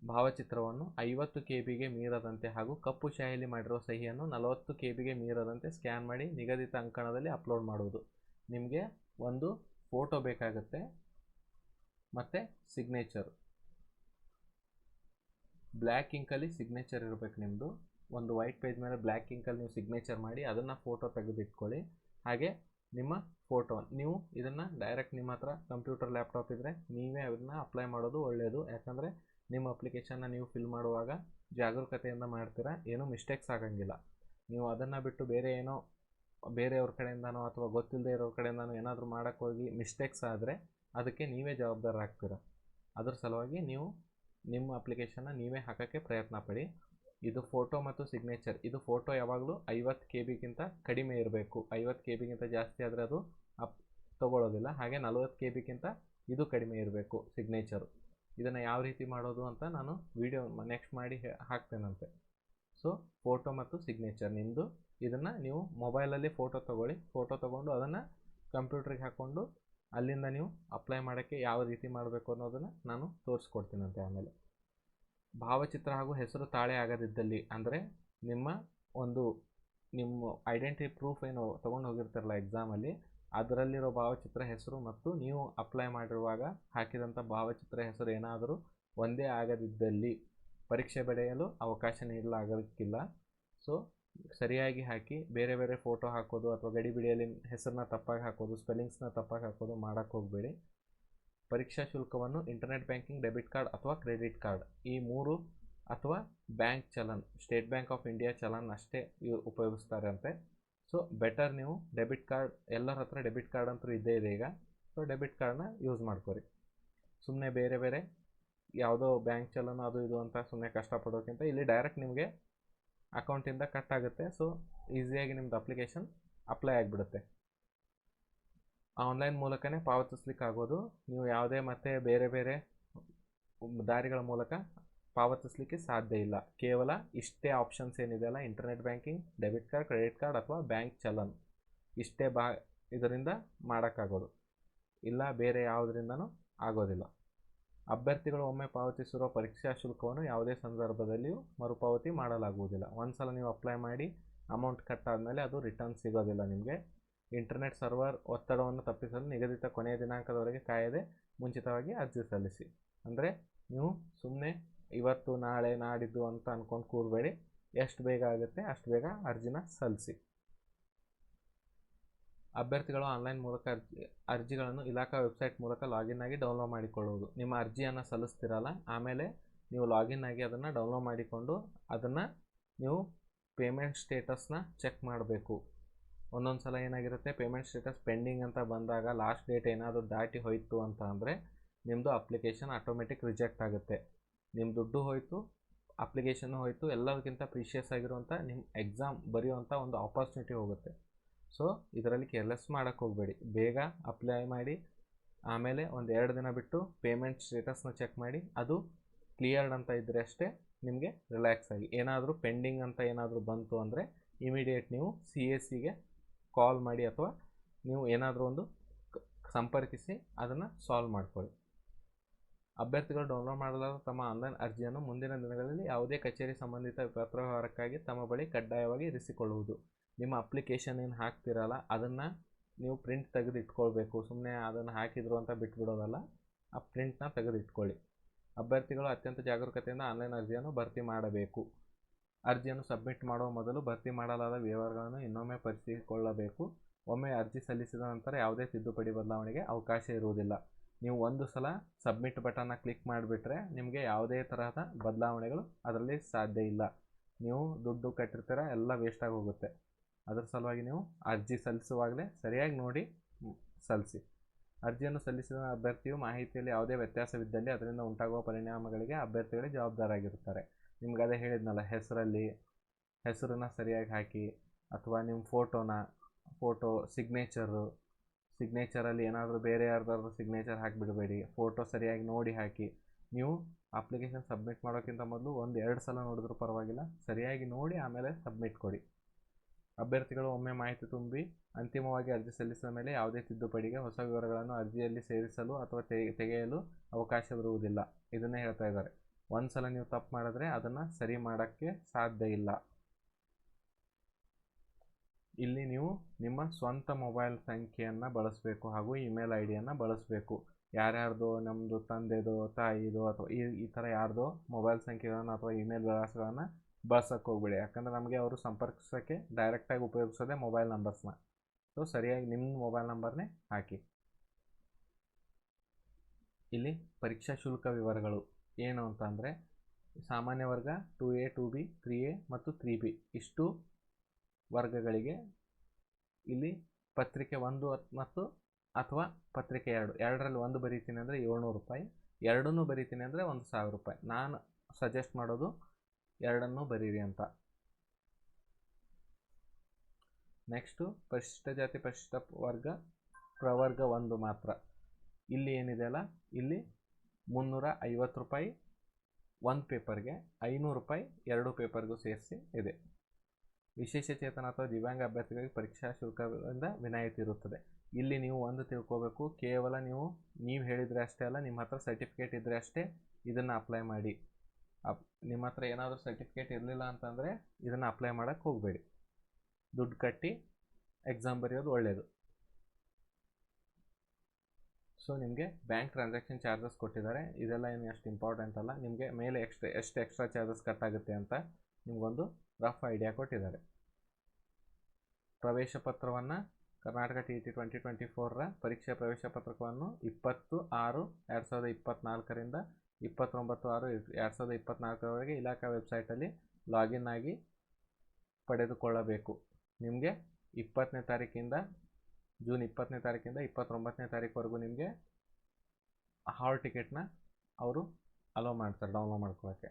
ಭಾವಚಿತ್ರವನ್ನು 50 KB ಮೀರದಂತೆ ಹಾಗೂ ಕಪ್ಪು ಶಾಯಿಯಲ್ಲಿ ಮಾಡಿರುವ ಸಹಿಯನ್ನು 40 KB ಮೀರದಂತೆ ಸ್ಕ್ಯಾನ್ ಮಾಡಿ ನಿಗದಿತ ಅಂಕಣದಲ್ಲಿ ಅಪ್ಲೋಡ್ ಮಾಡುವುದು. ನಿಮಗೆ ಒಂದು ಫೋಟೋ ಬೇಕಾಗುತ್ತೆ ಮತ್ತು ಸಿಗ್ನೇಚರ್, ಬ್ಲ್ಯಾಕ್ ಇಂಕಲ್ಲಿ ಸಿಗ್ನೇಚರ್ ಇರಬೇಕು ನಿಮ್ಮದು. ಒಂದು ವೈಟ್ ಪೇಜ್ ಮೇಲೆ ಬ್ಲ್ಯಾಕ್ ಇಂಕಲ್ಲಿ ನೀವು ಸಿಗ್ನೇಚರ್ ಮಾಡಿ ಅದನ್ನು ಫೋಟೋ ತೆಗೆದಿಟ್ಕೊಳ್ಳಿ. ಹಾಗೆ ನಿಮ್ಮ ಫೋಟೋ ನೀವು ಇದನ್ನು ಡೈರೆಕ್ಟ್ ನಿಮ್ಮ ಹತ್ರ ಕಂಪ್ಯೂಟರ್ ಲ್ಯಾಪ್ಟಾಪ್ ಇದ್ದರೆ ನೀವೇ ಅದನ್ನು ಅಪ್ಲೈ ಮಾಡೋದು ಒಳ್ಳೆಯದು. ಯಾಕಂದರೆ ನಿಮ್ಮ ಅಪ್ಲಿಕೇಶನ್ನ ನೀವು ಫಿಲ್ ಮಾಡುವಾಗ ಜಾಗರೂಕತೆಯಿಂದ ಮಾಡ್ತೀರಾ, ಏನೂ ಮಿಸ್ಟೇಕ್ಸ್ ಆಗಂಗಿಲ್ಲ. ನೀವು ಅದನ್ನು ಬಿಟ್ಟು ಬೇರೆಯವ್ರ ಕಡೆಯಿಂದನೋ ಅಥವಾ ಗೊತ್ತಿಲ್ಲದೆ ಇರೋರ ಕಡೆಯಿಂದನೋ ಏನಾದರೂ ಮಾಡೋಕ್ಕೆ ಹೋಗಿ ಮಿಸ್ಟೇಕ್ಸ್ ಆದರೆ ಅದಕ್ಕೆ ನೀವೇ ಜವಾಬ್ದಾರರಾಗ್ತೀರ. ಅದ್ರ ಸಲುವಾಗಿ ನೀವು ನಿಮ್ಮ ಅಪ್ಲಿಕೇಶನ್ನ ನೀವೇ ಹಾಕೋಕ್ಕೆ ಪ್ರಯತ್ನ ಪಡಿ. ಇದು ಫೋಟೋ ಮತ್ತು ಸಿಗ್ನೇಚರ್. ಇದು ಫೋಟೋ ಯಾವಾಗಲೂ 50 KBಗಿಂತ ಕಡಿಮೆ ಇರಬೇಕು. 50 KBಗಿಂತ ಜಾಸ್ತಿ ಆದರೆ ಅದು ತೊಗೊಳ್ಳೋದಿಲ್ಲ. ಹಾಗೆ 40 KBಗಿಂತ ಇದು ಕಡಿಮೆ ಇರಬೇಕು ಸಿಗ್ನೇಚರು. ಇದನ್ನು ಯಾವ ರೀತಿ ಮಾಡೋದು ಅಂತ ನಾನು ವಿಡಿಯೋ ನೆಕ್ಸ್ಟ್ ಮಾಡಿ ಹಾಕ್ತೇನಂತೆ. ಸೊ ಫೋಟೋ ಮತ್ತು ಸಿಗ್ನೇಚರ್ ನಿಮ್ಮದು. ಇದನ್ನು ನೀವು ಮೊಬೈಲಲ್ಲಿ ಫೋಟೋ ತೊಗೊಂಡು ಅದನ್ನು ಕಂಪ್ಯೂಟ್ರಿಗೆ ಹಾಕ್ಕೊಂಡು ಅಲ್ಲಿಂದ ನೀವು ಅಪ್ಲೈ ಮಾಡೋಕ್ಕೆ ಯಾವ ರೀತಿ ಮಾಡಬೇಕು ಅನ್ನೋದನ್ನು ನಾನು ತೋರಿಸ್ಕೊಡ್ತೀನಂತೆ. ಆಮೇಲೆ ಭಾವಚಿತ್ರ ಹಾಗೂ ಹೆಸರು ತಾಳೆ ಆಗದಿದ್ದಲ್ಲಿ, ಅಂದರೆ ನಿಮ್ಮ ಐಡೆಂಟಿಟಿ ಪ್ರೂಫ್ ಏನು ತೊಗೊಂಡು ಹೋಗಿರ್ತಾರಲ್ಲ ಎಕ್ಸಾಮಲ್ಲಿ, ಅದರಲ್ಲಿರೋ ಭಾವಚಿತ್ರ ಹೆಸರು ಮತ್ತು ನೀವು ಅಪ್ಲೈ ಮಾಡಿರುವಾಗ ಹಾಕಿದಂಥ ಭಾವಚಿತ್ರ ಹೆಸರು ಏನಾದರೂ ಒಂದೇ ಆಗದಿದ್ದಲ್ಲಿ ಪರೀಕ್ಷೆ ಬರೆಯಲು ಅವಕಾಶ ನೀಡಲಾಗೋಕ್ಕಿಲ್ಲ. ಸೊ ಸರಿಯಾಗಿ ಹಾಕಿ. ಬೇರೆ ಫೋಟೋ ಹಾಕೋದು ಅಥವಾ ಗಡಿಬಿಡಿಯಲ್ಲಿ ಹೆಸರನ್ನ ತಪ್ಪಾಗಿ ಹಾಕೋದು, ಸ್ಪೆಲ್ಲಿಂಗ್ಸ್ನ ತಪ್ಪಾಗಿ ಹಾಕೋದು ಮಾಡೋಕ್ಕೆ ಹೋಗಬೇಡಿ. ಪರೀಕ್ಷಾ ಶುಲ್ಕವನ್ನು ಇಂಟರ್ನೆಟ್ ಬ್ಯಾಂಕಿಂಗ್, ಡೆಬಿಟ್ ಕಾರ್ಡ್ ಅಥವಾ ಕ್ರೆಡಿಟ್ ಕಾರ್ಡ್ ಈ 3 ಅಥವಾ bank challan, state bank of India challan ಅಷ್ಟೇ ಉಪಯೋಗಿಸ್ತಾರೆ ಅಂತೆ. ಸೊ ಬೆಟರ್ ನೀವು ಡೆಬಿಟ್ ಕಾರ್ಡ್, ಎಲ್ಲರ ಹತ್ರ ಡೆಬಿಟ್ ಕಾರ್ಡ್ ಅಂತೂ ಇದ್ದೇ ಇದೆ ಈಗ. ಸೊ ಡೆಬಿಟ್ ಕಾರ್ಡನ್ನ ಯೂಸ್ ಮಾಡ್ಕೊರಿ. ಸುಮ್ಮನೆ ಬೇರೆ ಯಾವುದೋ ಬ್ಯಾಂಕ್ ಚಲನ್ ಅದು ಇದು ಅಂತ ಸುಮ್ಮನೆ ಕಷ್ಟಪಡೋಕ್ಕಿಂತ ಇಲ್ಲಿ ಡೈರೆಕ್ಟ್ ನಿಮಗೆ ಅಕೌಂಟಿಂದ ಕಟ್ ಆಗುತ್ತೆ. ಸೊ ಈಸಿಯಾಗಿ ನಿಮ್ಮದು ಅಪ್ಲಿಕೇಶನ್ ಅಪ್ಲೈ ಆಗಿಬಿಡುತ್ತೆ. ಆನ್ಲೈನ್ ಮೂಲಕನೇ ಪಾವತಿಸ್ಲಿಕ್ಕೆ ಆಗೋದು. ನೀವು ಯಾವುದೇ ಮತ್ತೆ ಬೇರೆ ದಾರಿಗಳ ಮೂಲಕ ಪಾವತಿಸಲಿಕ್ಕೆ ಸಾಧ್ಯ ಇಲ್ಲ. ಕೇವಲ ಇಷ್ಟೇ ಆಪ್ಷನ್ಸ್ ಏನಿದೆಯಲ್ಲ, internet banking, debit card, credit card ಅಥವಾ ಬ್ಯಾಂಕ್ ಚಲನ್, ಇಷ್ಟೇ ಇದರಿಂದ ಮಾಡೋಕ್ಕಾಗೋದು. ಇಲ್ಲ ಬೇರೆ ಯಾವುದರಿಂದನೂ ಆಗೋದಿಲ್ಲ. ಅಭ್ಯರ್ಥಿಗಳು ಒಮ್ಮೆ ಪಾವತಿಸಿರುವ ಪರೀಕ್ಷಾ ಶುಲ್ಕವನ್ನು ಯಾವುದೇ ಸಂದರ್ಭದಲ್ಲಿಯೂ ಮರುಪಾವತಿ ಮಾಡಲಾಗುವುದಿಲ್ಲ. ಒಂದು ಸಲ ನೀವು ಅಪ್ಲೈ ಮಾಡಿ ಅಮೌಂಟ್ ಕಟ್ ಆದಮೇಲೆ ಅದು ರಿಟರ್ನ್ ಸಿಗೋದಿಲ್ಲ ನಿಮಗೆ. ಇಂಟರ್ನೆಟ್ ಸರ್ವರ್ ಒತ್ತಡವನ್ನು ತಪ್ಪಿಸಲು ನಿಗದಿತ ಕೊನೆಯ ದಿನಾಂಕದವರೆಗೆ ಕಾಯದೆ ಮುಂಚಿತವಾಗಿ ಅರ್ಜಿ ಸಲ್ಲಿಸಿ. ಅಂದರೆ ನೀವು ಸುಮ್ಮನೆ ಇವತ್ತು ನಾಳೆ ನಾಡಿದ್ದು ಅಂತ ಅಂದ್ಕೊಂಡು ಕೂರಬೇಡಿ. ಎಷ್ಟು ಬೇಗ ಆಗುತ್ತೆ ಅಷ್ಟು ಬೇಗ ಅರ್ಜಿನ ಸಲ್ಲಿಸಿ. ಅಭ್ಯರ್ಥಿಗಳು ಆನ್ಲೈನ್ ಮೂಲಕ ಅರ್ಜಿಗಳನ್ನು ಇಲಾಖಾ ವೆಬ್ಸೈಟ್ ಮೂಲಕ ಲಾಗಿನ್ ಆಗಿ ಡೌನ್ಲೋಡ್ ಮಾಡಿಕೊಳ್ಳುವುದು. ನಿಮ್ಮ ಅರ್ಜಿಯನ್ನು ಸಲ್ಲಿಸ್ತಿರಲ್ಲ, ಆಮೇಲೆ ನೀವು ಲಾಗಿನ್ ಆಗಿ ಅದನ್ನು ಡೌನ್ಲೋಡ್ ಮಾಡಿಕೊಂಡು ಅದನ್ನು ನೀವು ಪೇಮೆಂಟ್ ಸ್ಟೇಟಸ್ನ ಚೆಕ್ ಮಾಡಬೇಕು. ಒಂದೊಂದು ಸಲ ಏನಾಗಿರುತ್ತೆ, ಪೇಮೆಂಟ್ ಸ್ಟೇಟಸ್ ಪೆಂಡಿಂಗ್ ಅಂತ ಬಂದಾಗ ಲಾಸ್ಟ್ ಡೇಟ್ ಏನಾದರೂ ದಾಟಿ ಹೋಯಿತು ಅಂತ ಅಂದರೆ ನಿಮ್ಮದು ಅಪ್ಲಿಕೇಶನ್ ಆಟೋಮೆಟಿಕ್ ರಿಜೆಕ್ಟ್ ಆಗುತ್ತೆ. ನಿಮ್ಮ ದುಡ್ಡು ಹೋಯಿತು, ಅಪ್ಲಿಕೇಶನ್ನು ಹೋಯಿತು, ಎಲ್ಲದಕ್ಕಿಂತ ಪ್ರೀಷಿಯಸ್ ಆಗಿರುವಂಥ ನಿಮ್ಮ ಎಕ್ಸಾಮ್ ಬರೆಯುವಂಥ ಒಂದು ಆಪರ್ಚುನಿಟಿ ಹೋಗುತ್ತೆ. ಸೊ ಇದರಲ್ಲಿ ಕೇರ್ಲೆಸ್ ಮಾಡೋಕ್ಕೆ ಹೋಗಬೇಡಿ. ಬೇಗ ಅಪ್ಲೈ ಮಾಡಿ, ಆಮೇಲೆ ಒಂದು 2 ದಿನ ಬಿಟ್ಟು ಪೇಮೆಂಟ್ ಸ್ಟೇಟಸ್ನ ಚೆಕ್ ಮಾಡಿ. ಅದು ಕ್ಲಿಯರ್ಡ್ ಅಂತ ಇದ್ದರೆ ಅಷ್ಟೇ ನಿಮಗೆ ರಿಲ್ಯಾಕ್ಸ್ ಆಗಿ. ಏನಾದರೂ ಪೆಂಡಿಂಗ್ ಅಂತ ಏನಾದರೂ ಬಂತು ಅಂದರೆ ಇಮಿಡಿಯೇಟ್ ನೀವು CSCಗೆ ಕಾಲ್ ಮಾಡಿ ಅಥವಾ ನೀವು ಏನಾದರೂ ಒಂದು ಸಂಪರ್ಕಿಸಿ ಅದನ್ನು ಸಾಲ್ವ್ ಮಾಡ್ಕೊಳ್ಳಿ. ಅಭ್ಯರ್ಥಿಗಳು ಡೌನ್ಲೋಡ್ ಮಾಡಲಾದ ತಮ್ಮ ಆನ್ಲೈನ್ ಅರ್ಜಿಯನ್ನು ಮುಂದಿನ ದಿನಗಳಲ್ಲಿ ಯಾವುದೇ ಕಚೇರಿ ಸಂಬಂಧಿತ ಪತ್ರವ್ಯವಹಾರಕ್ಕಾಗಿ ತಮ್ಮ ಬಳಿ ಕಡ್ಡಾಯವಾಗಿ ಇರಿಸಿಕೊಳ್ಳುವುದು. ನಿಮ್ಮ ಅಪ್ಲಿಕೇಶನ್ ಏನು ಹಾಕ್ತಿರಲ್ಲ ಅದನ್ನು ನೀವು ಪ್ರಿಂಟ್ ತೆಗೆದು ಇಟ್ಕೊಳ್ಬೇಕು. ಸುಮ್ಮನೆ ಅದನ್ನು ಹಾಕಿದ್ರು ಅಂತ ಬಿಟ್ಬಿಡೋದಲ್ಲ, ಆ ಪ್ರಿಂಟ್ನ ತೆಗೆದು ಇಟ್ಕೊಳ್ಳಿ. ಅಭ್ಯರ್ಥಿಗಳು ಅತ್ಯಂತ ಜಾಗರೂಕತೆಯಿಂದ ಆನ್ಲೈನ್ ಅರ್ಜಿಯನ್ನು ಭರ್ತಿ ಮಾಡಬೇಕು. ಅರ್ಜಿಯನ್ನು ಸಬ್ಮಿಟ್ ಮಾಡುವ ಮೊದಲು ಭರ್ತಿ ಮಾಡಲಾದ ವಿವರಗಳನ್ನು ಇನ್ನೊಮ್ಮೆ ಪರಿಶೀಲಿಸಿಕೊಳ್ಳಬೇಕು. ಒಮ್ಮೆ ಅರ್ಜಿ ಸಲ್ಲಿಸಿದ ನಂತರ ಯಾವುದೇ ತಿದ್ದುಪಡಿ ಬದಲಾವಣೆಗೆ ಅವಕಾಶ ಇರುವುದಿಲ್ಲ. ನೀವು ಒಂದು ಸಲ ಸಬ್ಮಿಟ್ ಬಟನ್ನ ಕ್ಲಿಕ್ ಮಾಡಿಬಿಟ್ರೆ ನಿಮಗೆ ಯಾವುದೇ ತರಹದ ಬದಲಾವಣೆಗಳು ಅದರಲ್ಲಿ ಸಾಧ್ಯ ಇಲ್ಲ. ನೀವು ದುಡ್ಡು ಕಟ್ಟಿರ್ತೀರ, ಎಲ್ಲ ವೇಸ್ಟಾಗಿ ಹೋಗುತ್ತೆ. ಅದರ ಸಲುವಾಗಿ ನೀವು ಅರ್ಜಿ ಸಲ್ಲಿಸುವಾಗಲೇ ಸರಿಯಾಗಿ ನೋಡಿ ಸಲ್ಲಿಸಿ. ಅರ್ಜಿಯನ್ನು ಸಲ್ಲಿಸಿದ ಅಭ್ಯರ್ಥಿಯು ಮಾಹಿತಿಯಲ್ಲಿ ಯಾವುದೇ ವ್ಯತ್ಯಾಸವಿದ್ದಲ್ಲಿ ಅದರಿಂದ ಉಂಟಾಗುವ ಪರಿಣಾಮಗಳಿಗೆ ಅಭ್ಯರ್ಥಿಗಳೇ ಜವಾಬ್ದಾರಾಗಿರುತ್ತಾರೆ. ನಿಮ್ಗೆ ಅದೇ ಹೇಳಿದ್ನಲ್ಲ, ಹೆಸರನ್ನ ಸರಿಯಾಗಿ ಹಾಕಿ, ಅಥವಾ ನಿಮ್ಮ ಫೋಟೋ ಸಿಗ್ನೇಚರಲ್ಲಿ ಏನಾದರೂ ಬೇರೆ ಯಾರ್ದಾದ್ರೂ ಸಿಗ್ನೇಚರ್ ಹಾಕಿಬಿಡಬೇಡಿ. ಫೋಟೋ ಸರಿಯಾಗಿ ನೋಡಿ ಹಾಕಿ. ನೀವು ಅಪ್ಲಿಕೇಶನ್ ಸಬ್ಮಿಟ್ ಮಾಡೋಕ್ಕಿಂತ ಮೊದಲು 1-2 ಸಲ ನೋಡಿದ್ರೂ ಪರವಾಗಿಲ್ಲ, ಸರಿಯಾಗಿ ನೋಡಿ ಆಮೇಲೆ ಸಬ್ಮಿಟ್ ಕೊಡಿ. ಅಭ್ಯರ್ಥಿಗಳು ಒಮ್ಮೆ ಮಾಹಿತಿ ತುಂಬಿ ಅಂತಿಮವಾಗಿ ಅರ್ಜಿ ಸಲ್ಲಿಸಿದ ಮೇಲೆ ಯಾವುದೇ ತಿದ್ದುಪಡಿಗೆ ಹೊಸ ವಿವರಗಳನ್ನು ಅರ್ಜಿಯಲ್ಲಿ ಸೇರಿಸಲು ಅಥವಾ ತೆಗೆಯಲು ಅವಕಾಶವಿರುವುದಿಲ್ಲ. ಇದನ್ನೇ ಹೇಳ್ತಾ ಇದ್ದಾರೆ. ಒಂದು ಸಲ ನೀವು ತಪ್ಪು ಮಾಡಿದ್ರೆ ಅದನ್ನು ಸರಿ ಮಾಡೋಕ್ಕೆ ಸಾಧ್ಯ ಇಲ್ಲ. ಇಲ್ಲಿ ನೀವು ನಿಮ್ಮ ಸ್ವಂತ ಮೊಬೈಲ್ ಸಂಖ್ಯೆಯನ್ನು ಬಳಸಬೇಕು ಹಾಗೂ ಇಮೇಲ್ ಐಡಿಯನ್ನು ಬಳಸಬೇಕು. ಯಾರ್ಯಾರ್ದು, ನಮ್ಮದು ತಂದೆದು, ತಾಯಿದು ಅಥವಾ ಈ ಥರ ಯಾರ್ದೋ ಮೊಬೈಲ್ ಸಂಖ್ಯೆಗಳನ್ನು ಅಥವಾ ಇಮೇಲ್ ವಿಳಾಸಗಳನ್ನು ಬಳಸೋಕ್ಕೆ ಹೋಗ್ಬೇಡಿ. ಯಾಕಂದರೆ ನಮಗೆ ಅವರು ಸಂಪರ್ಕಿಸೋಕ್ಕೆ ಡೈರೆಕ್ಟಾಗಿ ಉಪಯೋಗಿಸೋದೇ ಮೊಬೈಲ್ ನಂಬರ್ಸ್ನ. ಸೊ ಸರಿಯಾಗಿ ನಿಮ್ಮ ಮೊಬೈಲ್ ನಂಬರ್ನೇ ಹಾಕಿ. ಇಲ್ಲಿ ಪರೀಕ್ಷಾ ಶುಲ್ಕ ವಿವರಗಳು ಏನು ಅಂತಂದರೆ, ಸಾಮಾನ್ಯ ವರ್ಗ 2A 2B 3A ಮತ್ತು 3B ಇಷ್ಟು ವರ್ಗಗಳಿಗೆ ಇಲ್ಲಿ ಪತ್ರಿಕೆ 1 ಮತ್ತು ಅಥವಾ ಪತ್ರಿಕೆ 2 ಎರಡರಲ್ಲಿ ಒಂದು ಬರೀತೀನಿ ಅಂದರೆ 700 ರೂಪಾಯಿ, ಎರಡನ್ನೂ ಬರೀತೀನಿ ಅಂದರೆ 1000 ರೂಪಾಯಿ. ನಾನು ಸಜೆಸ್ಟ್ ಮಾಡೋದು ಎರಡನ್ನೂ ಬರೀರಿ ಅಂತ. ನೆಕ್ಸ್ಟು ಪರಿಶಿಷ್ಟ ಜಾತಿ ಪರಿಶಿಷ್ಟ ವರ್ಗ ಪ್ರವರ್ಗ 1 ಮಾತ್ರ. ಇಲ್ಲಿ ಏನಿದೆ ಅಲ್ಲ, ಇಲ್ಲಿ 350 ರೂಪಾಯಿ ಒಂದು ಪೇಪರ್ಗೆ, 500 ರೂಪಾಯಿ 2 ಪೇಪರ್ಗೂ ಸೇರಿಸಿ ಇದೆ. ವಿಶೇಷ ಚೇತನ ಅಥವಾ ದಿವ್ಯಾಂಗ ಅಭ್ಯರ್ಥಿಗಳಿಗೆ ಪರೀಕ್ಷಾ ಶುಲ್ಕದಿಂದ ವಿನಾಯಿತಿ ಇರುತ್ತದೆ. ಇಲ್ಲಿ ನೀವು ಒಂದು ತಿಳ್ಕೋಬೇಕು, ಕೇವಲ ನೀವು ಹೇಳಿದರೆ ಅಷ್ಟೇ ಅಲ್ಲ, ನಿಮ್ಮ ಹತ್ರ ಸರ್ಟಿಫಿಕೇಟ್ ಇದ್ದರೆ ಅಷ್ಟೇ ಇದನ್ನು ಅಪ್ಲೈ ಮಾಡಿ. ನಿಮ್ಮ ಹತ್ರ ಏನಾದರೂ ಸರ್ಟಿಫಿಕೇಟ್ ಇರಲಿಲ್ಲ ಅಂತಂದರೆ ಇದನ್ನು ಅಪ್ಲೈ ಮಾಡೋಕ್ಕೆ ಹೋಗಬೇಡಿ. ದುಡ್ಡು ಕಟ್ಟಿ ಎಕ್ಸಾಮ್ ಬರೆಯೋದು ಒಳ್ಳೆಯದು. ಸೊ ನಿಮಗೆ ಬ್ಯಾಂಕ್ ಟ್ರಾನ್ಸಾಕ್ಷನ್ ಚಾರ್ಜಸ್ ಕೊಟ್ಟಿದ್ದಾರೆ. ಇದೆಲ್ಲ ಏನು ಅಷ್ಟು ಇಂಪಾರ್ಟೆಂಟ್ ಅಲ್ಲ. ನಿಮಗೆ ಮೇಲೆ ಎಷ್ಟು ಎಕ್ಸ್ಟ್ರಾ ಚಾರ್ಜಸ್ ಕಟ್ಟಾಗುತ್ತೆ ಅಂತ ನಿಮಗೊಂದು ರಫ್ ಐಡಿಯಾ ಕೊಟ್ಟಿದ್ದಾರೆ. ಪ್ರವೇಶ ಪತ್ರವನ್ನು ಕರ್ನಾಟಕ TET 2024ರ ಪರೀಕ್ಷಾ ಪ್ರವೇಶ ಪತ್ರವನ್ನು 20/6/2024ರಿಂದ 29/6/2024ರವರೆಗೆ ಇಲಾಖಾ ವೆಬ್ಸೈಟಲ್ಲಿ ಲಾಗಿನ್ ಆಗಿ ಪಡೆದುಕೊಳ್ಳಬೇಕು. ನಿಮಗೆ 20ನೇ ತಾರೀಕಿಂದ ಜೂನ್ 20ನೇ ತಾರೀಕಿಂದ 29ನೇ ತಾರೀಕುವರೆಗೂ ನಿಮಗೆ ಹಾಲ್ ಟಿಕೆಟ್ನ ಅವರು ಅಲೋ ಮಾಡ್ತಾರೆ ಡೌನ್ಲೋಡ್ ಮಾಡ್ಕೊಳ್ಳೋಕ್ಕೆ.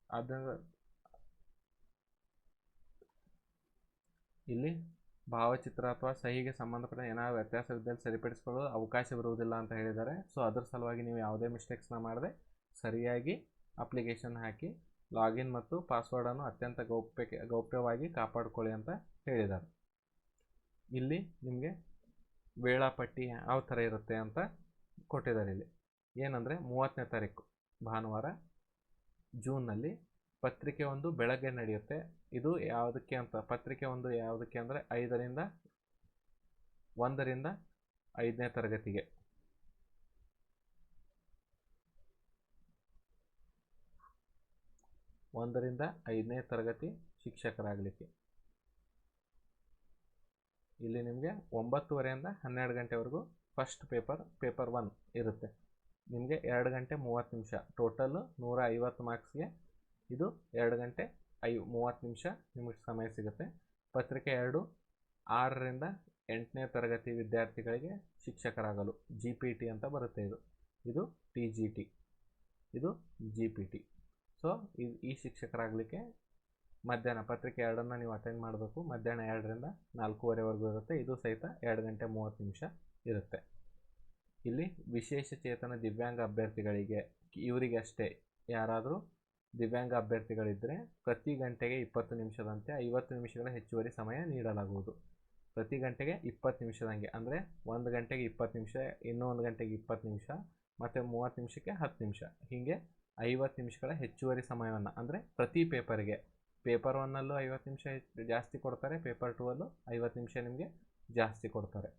ಅದರ ಇಲ್ಲಿ ಭಾವಚಿತ್ರ ಅಥವಾ ಸಹಿಗೆ ಸಂಬಂಧಪಟ್ಟ ಏನಾದರೂ ವ್ಯತ್ಯಾಸವಿದ್ದಲ್ಲಿ ಸರಿಪಡಿಸಿಕೊಳ್ಳಲು ಅವಕಾಶವಿರುವುದಿಲ್ಲ ಅಂತ ಹೇಳಿದ್ದಾರೆ. ಸೊ ಅದರ ಸಲುವಾಗಿ ನೀವು ಯಾವುದೇ ಮಿಸ್ಟೇಕ್ಸ್ನ ಮಾಡದೆ ಸರಿಯಾಗಿ ಅಪ್ಲಿಕೇಶನ್ ಹಾಕಿ ಲಾಗಿನ್ ಮತ್ತು ಪಾಸ್ವರ್ಡನ್ನು ಅತ್ಯಂತ ಗೌಪ್ಯವಾಗಿ ಕಾಪಾಡಿಕೊಳ್ಳಿ ಅಂತ ಹೇಳಿದ್ದಾರೆ. ಇಲ್ಲಿ ನಿಮಗೆ ವೇಳಾಪಟ್ಟಿ ಯಾವ ಥರ ಇರುತ್ತೆ ಅಂತ ಕೊಟ್ಟಿದ್ದಾರೆ. ಇಲ್ಲಿ ಏನಂದರೆ 30ನೇ ತಾರೀಕು ಭಾನುವಾರ ಜೂನ್ನಲ್ಲಿ ಪತ್ರಿಕೆ 1 ಬೆಳಗ್ಗೆ ನಡೆಯುತ್ತೆ. ಇದು ಯಾವುದಕ್ಕೆ ಅಂತ, ಪತ್ರಿಕೆ 1 ಯಾವುದಕ್ಕೆ ಅಂದರೆ 1ರಿಂದ 5ನೇ ತರಗತಿಗೆ. 1ರಿಂದ 5ನೇ ತರಗತಿ ಶಿಕ್ಷಕರಾಗಲಿಕ್ಕೆ. ಇಲ್ಲಿ ನಿಮಗೆ 9:30 12 ಗಂಟೆವರೆಗೂ ಫಸ್ಟ್ ಪೇಪರ್ 1 ಇರುತ್ತೆ. ನಿಮಗೆ 2 ಗಂಟೆ 30 ನಿಮಿಷ, ಟೋಟಲ್ 150 ಮಾರ್ಕ್ಸ್ಗೆ ಇದು 2 ಗಂಟೆ 30 ನಿಮಿಷ ನಿಮಗೆ ಸಮಯ ಸಿಗುತ್ತೆ. ಪತ್ರಿಕೆ 2 6ರಿಂದ 8ನೇ ತರಗತಿ ವಿದ್ಯಾರ್ಥಿಗಳಿಗೆ ಶಿಕ್ಷಕರಾಗಲು GPT ಅಂತ ಬರುತ್ತೆ. ಇದು TGT, ಇದು GPT. ಸೊ ಈ ಶಿಕ್ಷಕರಾಗಲಿಕ್ಕೆ ಮಧ್ಯಾಹ್ನ ಪತ್ರಿಕೆ 2 ನೀವು ಅಟೆಂಡ್ ಮಾಡಬೇಕು. ಮಧ್ಯಾಹ್ನ 2ರಿಂದ 4:15ವರೆಗೂ ಇರುತ್ತೆ. ಇದು ಸಹಿತ 2 ಗಂಟೆ 30 ನಿಮಿಷ ಇರುತ್ತೆ. ಇಲ್ಲಿ ವಿಶೇಷ ಚೇತನ ದಿವ್ಯಾಂಗ ಅಭ್ಯರ್ಥಿಗಳಿಗೆ ಇವರಿಗೆ ಅಷ್ಟೇ, ಯಾರಾದರೂ ದಿವ್ಯಾಂಗ ಅಭ್ಯರ್ಥಿಗಳಿದ್ದರೆ ಪ್ರತಿ ಗಂಟೆಗೆ 20 ನಿಮಿಷದಂತೆ 50 ನಿಮಿಷಗಳ ಹೆಚ್ಚುವರಿ ಸಮಯ ನೀಡಲಾಗುವುದು. ಪ್ರತಿ ಗಂಟೆಗೆ 20 ನಿಮಿಷದಂಗೆ ಅಂದರೆ 1 ಗಂಟೆಗೆ 20 ನಿಮಿಷ, ಇನ್ನೂ 1 ಗಂಟೆಗೆ 20 ನಿಮಿಷ, ಮತ್ತು 30 ನಿಮಿಷಕ್ಕೆ 10 ನಿಮಿಷ, ಹೀಗೆ 50 ನಿಮಿಷಗಳ ಹೆಚ್ಚುವರಿ ಸಮಯವನ್ನು, ಅಂದರೆ ಪ್ರತಿ ಪೇಪರ್ಗೆ ಪೇಪರ್ 1ಅಲ್ಲೂ 50 ನಿಮಿಷ ಜಾಸ್ತಿ ಕೊಡ್ತಾರೆ, ಪೇಪರ್ 2ಅಲ್ಲೂ 50 ನಿಮಿಷ ನಿಮಗೆ ಜಾಸ್ತಿ ಕೊಡ್ತಾರೆ.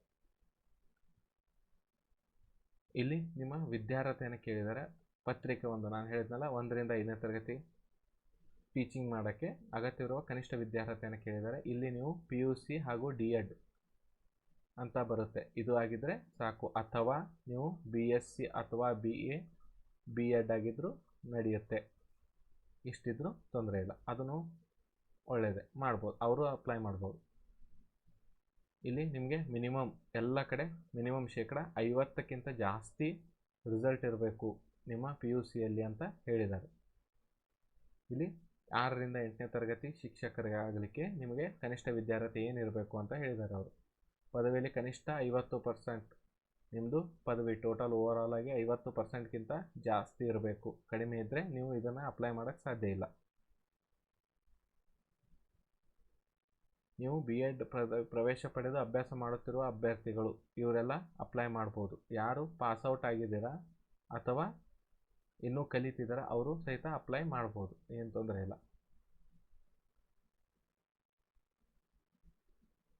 ಇಲ್ಲಿ ನಿಮ್ಮ ವಿದ್ಯಾರ್ಹತೆಯನ್ನು ಕೇಳಿದರೆ ಪತ್ರಿಕೆ 1 ನಾನು ಹೇಳಿದ್ನಲ್ಲ 1ರಿಂದ 5ನೇ ತರಗತಿ ಟೀಚಿಂಗ್ ಮಾಡೋಕ್ಕೆ ಅಗತ್ಯವಿರುವ ಕನಿಷ್ಠ ವಿದ್ಯಾರ್ಹತೆಯನ್ನು ಕೇಳಿದರೆ ಇಲ್ಲಿ ನೀವು PUC ಹಾಗೂ D.Ed ಅಂತ ಬರುತ್ತೆ. ಇದು ಆಗಿದ್ದರೆ ಸಾಕು, ಅಥವಾ ನೀವು BSc ಅಥವಾ BA B.Ed ಆಗಿದ್ದರೂ ನಡೆಯುತ್ತೆ. ಇಷ್ಟಿದ್ರೂ ತೊಂದರೆ ಇಲ್ಲ, ಅದನ್ನು ಒಳ್ಳೆಯದೇ, ಮಾಡ್ಬೋದು, ಅವರು ಅಪ್ಲೈ ಮಾಡ್ಬೋದು. ಇಲ್ಲಿ ನಿಮಗೆ ಮಿನಿಮಮ್ ಎಲ್ಲ ಕಡೆ ಮಿನಿಮಮ್ 50% ಜಾಸ್ತಿ ರಿಸಲ್ಟ್ ಇರಬೇಕು ನಿಮ್ಮ PUCಯಲ್ಲಿ ಅಂತ ಹೇಳಿದ್ದಾರೆ. ಇಲ್ಲಿ 6ರಿಂದ 8ನೇ ತರಗತಿ ಶಿಕ್ಷಕರಾಗಲಿಕ್ಕೆ ನಿಮಗೆ ಕನಿಷ್ಠ ವಿದ್ಯಾರ್ಹತೆ ಏನಿರಬೇಕು ಅಂತ ಹೇಳಿದ್ದಾರೆ ಅವರು. ಪದವಿಯಲ್ಲಿ ಕನಿಷ್ಠ 50% ನಿಮ್ಮದು ಪದವಿ ಟೋಟಲ್ ಓವರಾಲ್ ಆಗಿ 50%ಗಿಂತ ಜಾಸ್ತಿ ಇರಬೇಕು. ಕಡಿಮೆ ಇದ್ದರೆ ನೀವು ಇದನ್ನು ಅಪ್ಲೈ ಮಾಡೋಕ್ಕೆ ಸಾಧ್ಯ ಇಲ್ಲ. ನೀವು B.Ed ಪ್ರವೇಶ ಪಡೆದು ಅಭ್ಯಾಸ ಮಾಡುತ್ತಿರುವ ಅಭ್ಯರ್ಥಿಗಳು ಇವರೆಲ್ಲ ಅಪ್ಲೈ ಮಾಡ್ಬೋದು. ಯಾರು ಪಾಸ್ಔಟ್ ಆಗಿದ್ದೀರಾ ಅಥವಾ ಇನ್ನೂ ಕಲಿತಿದ್ದೀರಾ ಅವರು ಸಹಿತ ಅಪ್ಲೈ ಮಾಡ್ಬೋದು, ಏನು ತೊಂದರೆ ಇಲ್ಲ.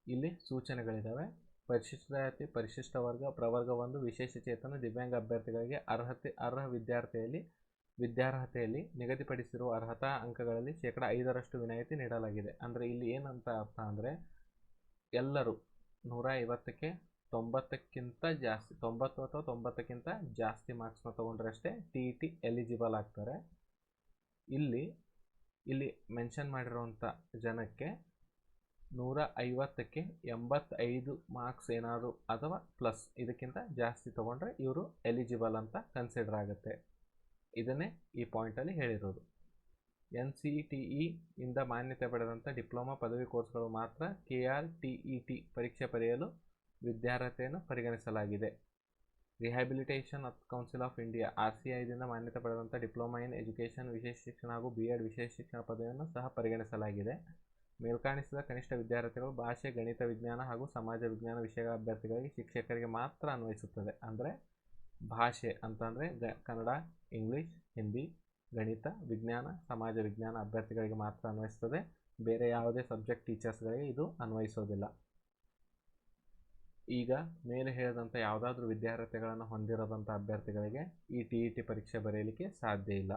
ಇಲ್ಲಿ ಸೂಚನೆಗಳಿದ್ದಾವೆ. ಪರಿಶಿಷ್ಟ ಜಾತಿ, ಪರಿಶಿಷ್ಟ ವರ್ಗ, ಪ್ರವರ್ಗ 1 ವಿಶೇಷ ಚೇತನ ದಿವ್ಯಾಂಗ ಅಭ್ಯರ್ಥಿಗಳಿಗೆ ಅರ್ಹ ವಿದ್ಯಾರ್ಹತೆಯಲ್ಲಿ ನಿಗದಿಪಡಿಸಿರುವ ಅರ್ಹತಾ ಅಂಕಗಳಲ್ಲಿ 5% ವಿನಾಯಿತಿ ನೀಡಲಾಗಿದೆ. ಅಂದರೆ ಇಲ್ಲಿ ಏನಂತ ಅರ್ಥ ಅಂದರೆ ಎಲ್ಲರೂ 150ಕ್ಕೆ 90ಕ್ಕಿಂತ ಜಾಸ್ತಿ, 90 ಅಥವಾ 90ಕ್ಕಿಂತ ಜಾಸ್ತಿ ಮಾರ್ಕ್ಸ್ನ ತೊಗೊಂಡ್ರೆ ಅಷ್ಟೇ TET ಎಲಿಜಿಬಲ್ ಆಗ್ತಾರೆ. ಇಲ್ಲಿ ಮೆನ್ಷನ್ ಮಾಡಿರೋಂಥ ಜನಕ್ಕೆ 150ಕ್ಕೆ 85 ಮಾರ್ಕ್ಸ್ ಏನಾದರೂ ಅಥವಾ ಪ್ಲಸ್ ಇದಕ್ಕಿಂತ ಜಾಸ್ತಿ ತೊಗೊಂಡ್ರೆ ಇವರು ಎಲಿಜಿಬಲ್ ಅಂತ ಕನ್ಸಿಡರ್ ಆಗುತ್ತೆ. ಇದನ್ನೇ ಈ ಪಾಯಿಂಟಲ್ಲಿ ಹೇಳಿರೋದು. NCTE ಇಂದ ಮಾನ್ಯತೆ ಪಡೆದಂಥ ಡಿಪ್ಲೊಮಾ ಪದವಿ ಕೋರ್ಸ್ಗಳು ಮಾತ್ರ KRTET ಪರೀಕ್ಷೆ ಬರೆಯಲು ವಿದ್ಯಾರ್ಹತೆಯನ್ನು ಪರಿಗಣಿಸಲಾಗಿದೆ. ರಿಹ್ಯಾಬಿಲಿಟೇಷನ್ ಕೌನ್ಸಿಲ್ ಆಫ್ ಇಂಡಿಯಾ RCIದಿಂದ ಮಾನ್ಯತೆ ಪಡೆದಂಥ ಡಿಪ್ಲೊಮಾ ಇನ್ ಎಜುಕೇಷನ್ ವಿಶೇಷ ಶಿಕ್ಷಣ ಹಾಗೂ B.Ed ವಿಶೇಷ ಶಿಕ್ಷಣ ಪದವಿಯನ್ನು ಸಹ ಪರಿಗಣಿಸಲಾಗಿದೆ. ಮೇಲ್ಕಾಣಿಸಿದ ಕನಿಷ್ಠ ವಿದ್ಯಾರ್ಹತೆಗಳು ಭಾಷೆ, ಗಣಿತ, ವಿಜ್ಞಾನ ಹಾಗೂ ಸಮಾಜ ವಿಜ್ಞಾನ ವಿಷಯಗಳ ಅಭ್ಯರ್ಥಿಗಳಿಗೆ ಶಿಕ್ಷಕರಿಗೆ ಮಾತ್ರ ಅನ್ವಯಿಸುತ್ತದೆ. ಅಂದರೆ ಭಾಷೆ ಅಂತಂದರೆ ಕನ್ನಡ, ಇಂಗ್ಲೀಷ್, ಹಿಂದಿ, ಗಣಿತ, ವಿಜ್ಞಾನ, ಸಮಾಜ ವಿಜ್ಞಾನ ಅಭ್ಯರ್ಥಿಗಳಿಗೆ ಮಾತ್ರ ಅನ್ವಯಿಸ್ತದೆ. ಬೇರೆ ಯಾವುದೇ ಸಬ್ಜೆಕ್ಟ್ ಟೀಚರ್ಸ್ಗಳಿಗೆ ಇದು ಅನ್ವಯಿಸೋದಿಲ್ಲ. ಈಗ ಮೇಲೆ ಹೇಳಿದಂಥ ಯಾವುದಾದ್ರೂ ವಿದ್ಯಾರ್ಹತೆಗಳನ್ನು ಹೊಂದಿರೋದಂಥ ಅಭ್ಯರ್ಥಿಗಳಿಗೆ ಈ TET ಪರೀಕ್ಷೆ ಬರೆಯಲಿಕ್ಕೆ ಸಾಧ್ಯ ಇಲ್ಲ.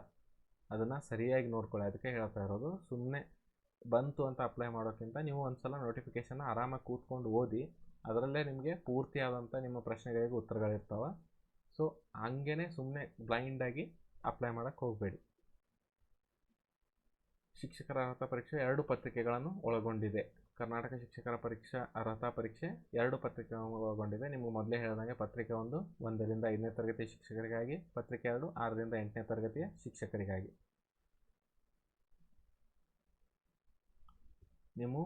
ಅದನ್ನು ಸರಿಯಾಗಿ ನೋಡ್ಕೊಳ್ಳಿ, ಅದಕ್ಕೆ ಹೇಳ್ತಾ ಇರೋದು. ಸುಮ್ಮನೆ ಬಂತು ಅಂತ ಅಪ್ಲೈ ಮಾಡೋಕ್ಕಿಂತ ನೀವು ಒಂದು ಸಲ ನೋಟಿಫಿಕೇಷನ್ನ ಆರಾಮಾಗಿ ಕೂತ್ಕೊಂಡು ಓದಿ, ಅದರಲ್ಲೇ ನಿಮಗೆ ಪೂರ್ತಿಯಾದಂಥ ನಿಮ್ಮ ಪ್ರಶ್ನೆಗಳಿಗೆ ಉತ್ತರಗಳಿರ್ತಾವೆ. ಸೊ ಹಂಗೇ ಸುಮ್ಮನೆ ಬ್ಲೈಂಡಾಗಿ ಅಪ್ಲೈ ಮಾಡೋಕ್ಕೆ ಹೋಗಬೇಡಿ. ಶಿಕ್ಷಕರ ಅರ್ಹತಾ ಪರೀಕ್ಷೆ 2 ಪತ್ರಿಕೆಗಳನ್ನು ಒಳಗೊಂಡಿದೆ. ಕರ್ನಾಟಕ ಶಿಕ್ಷಕರ ಪರೀಕ್ಷಾ ಅರ್ಹತಾ ಪರೀಕ್ಷೆ 2 ಪತ್ರಿಕೆಗಳನ್ನು ಒಳಗೊಂಡಿದೆ. ನಿಮಗೆ ಮೊದಲೇ ಹೇಳಿದಂಗೆ ಪತ್ರಿಕೆ 1 1ರಿಂದ 5ನೇ ತರಗತಿ ಶಿಕ್ಷಕರಿಗಾಗಿ, ಪತ್ರಿಕೆ 2 6ರಿಂದ 8ನೇ ತರಗತಿಯ ಶಿಕ್ಷಕರಿಗಾಗಿ. ನೀವು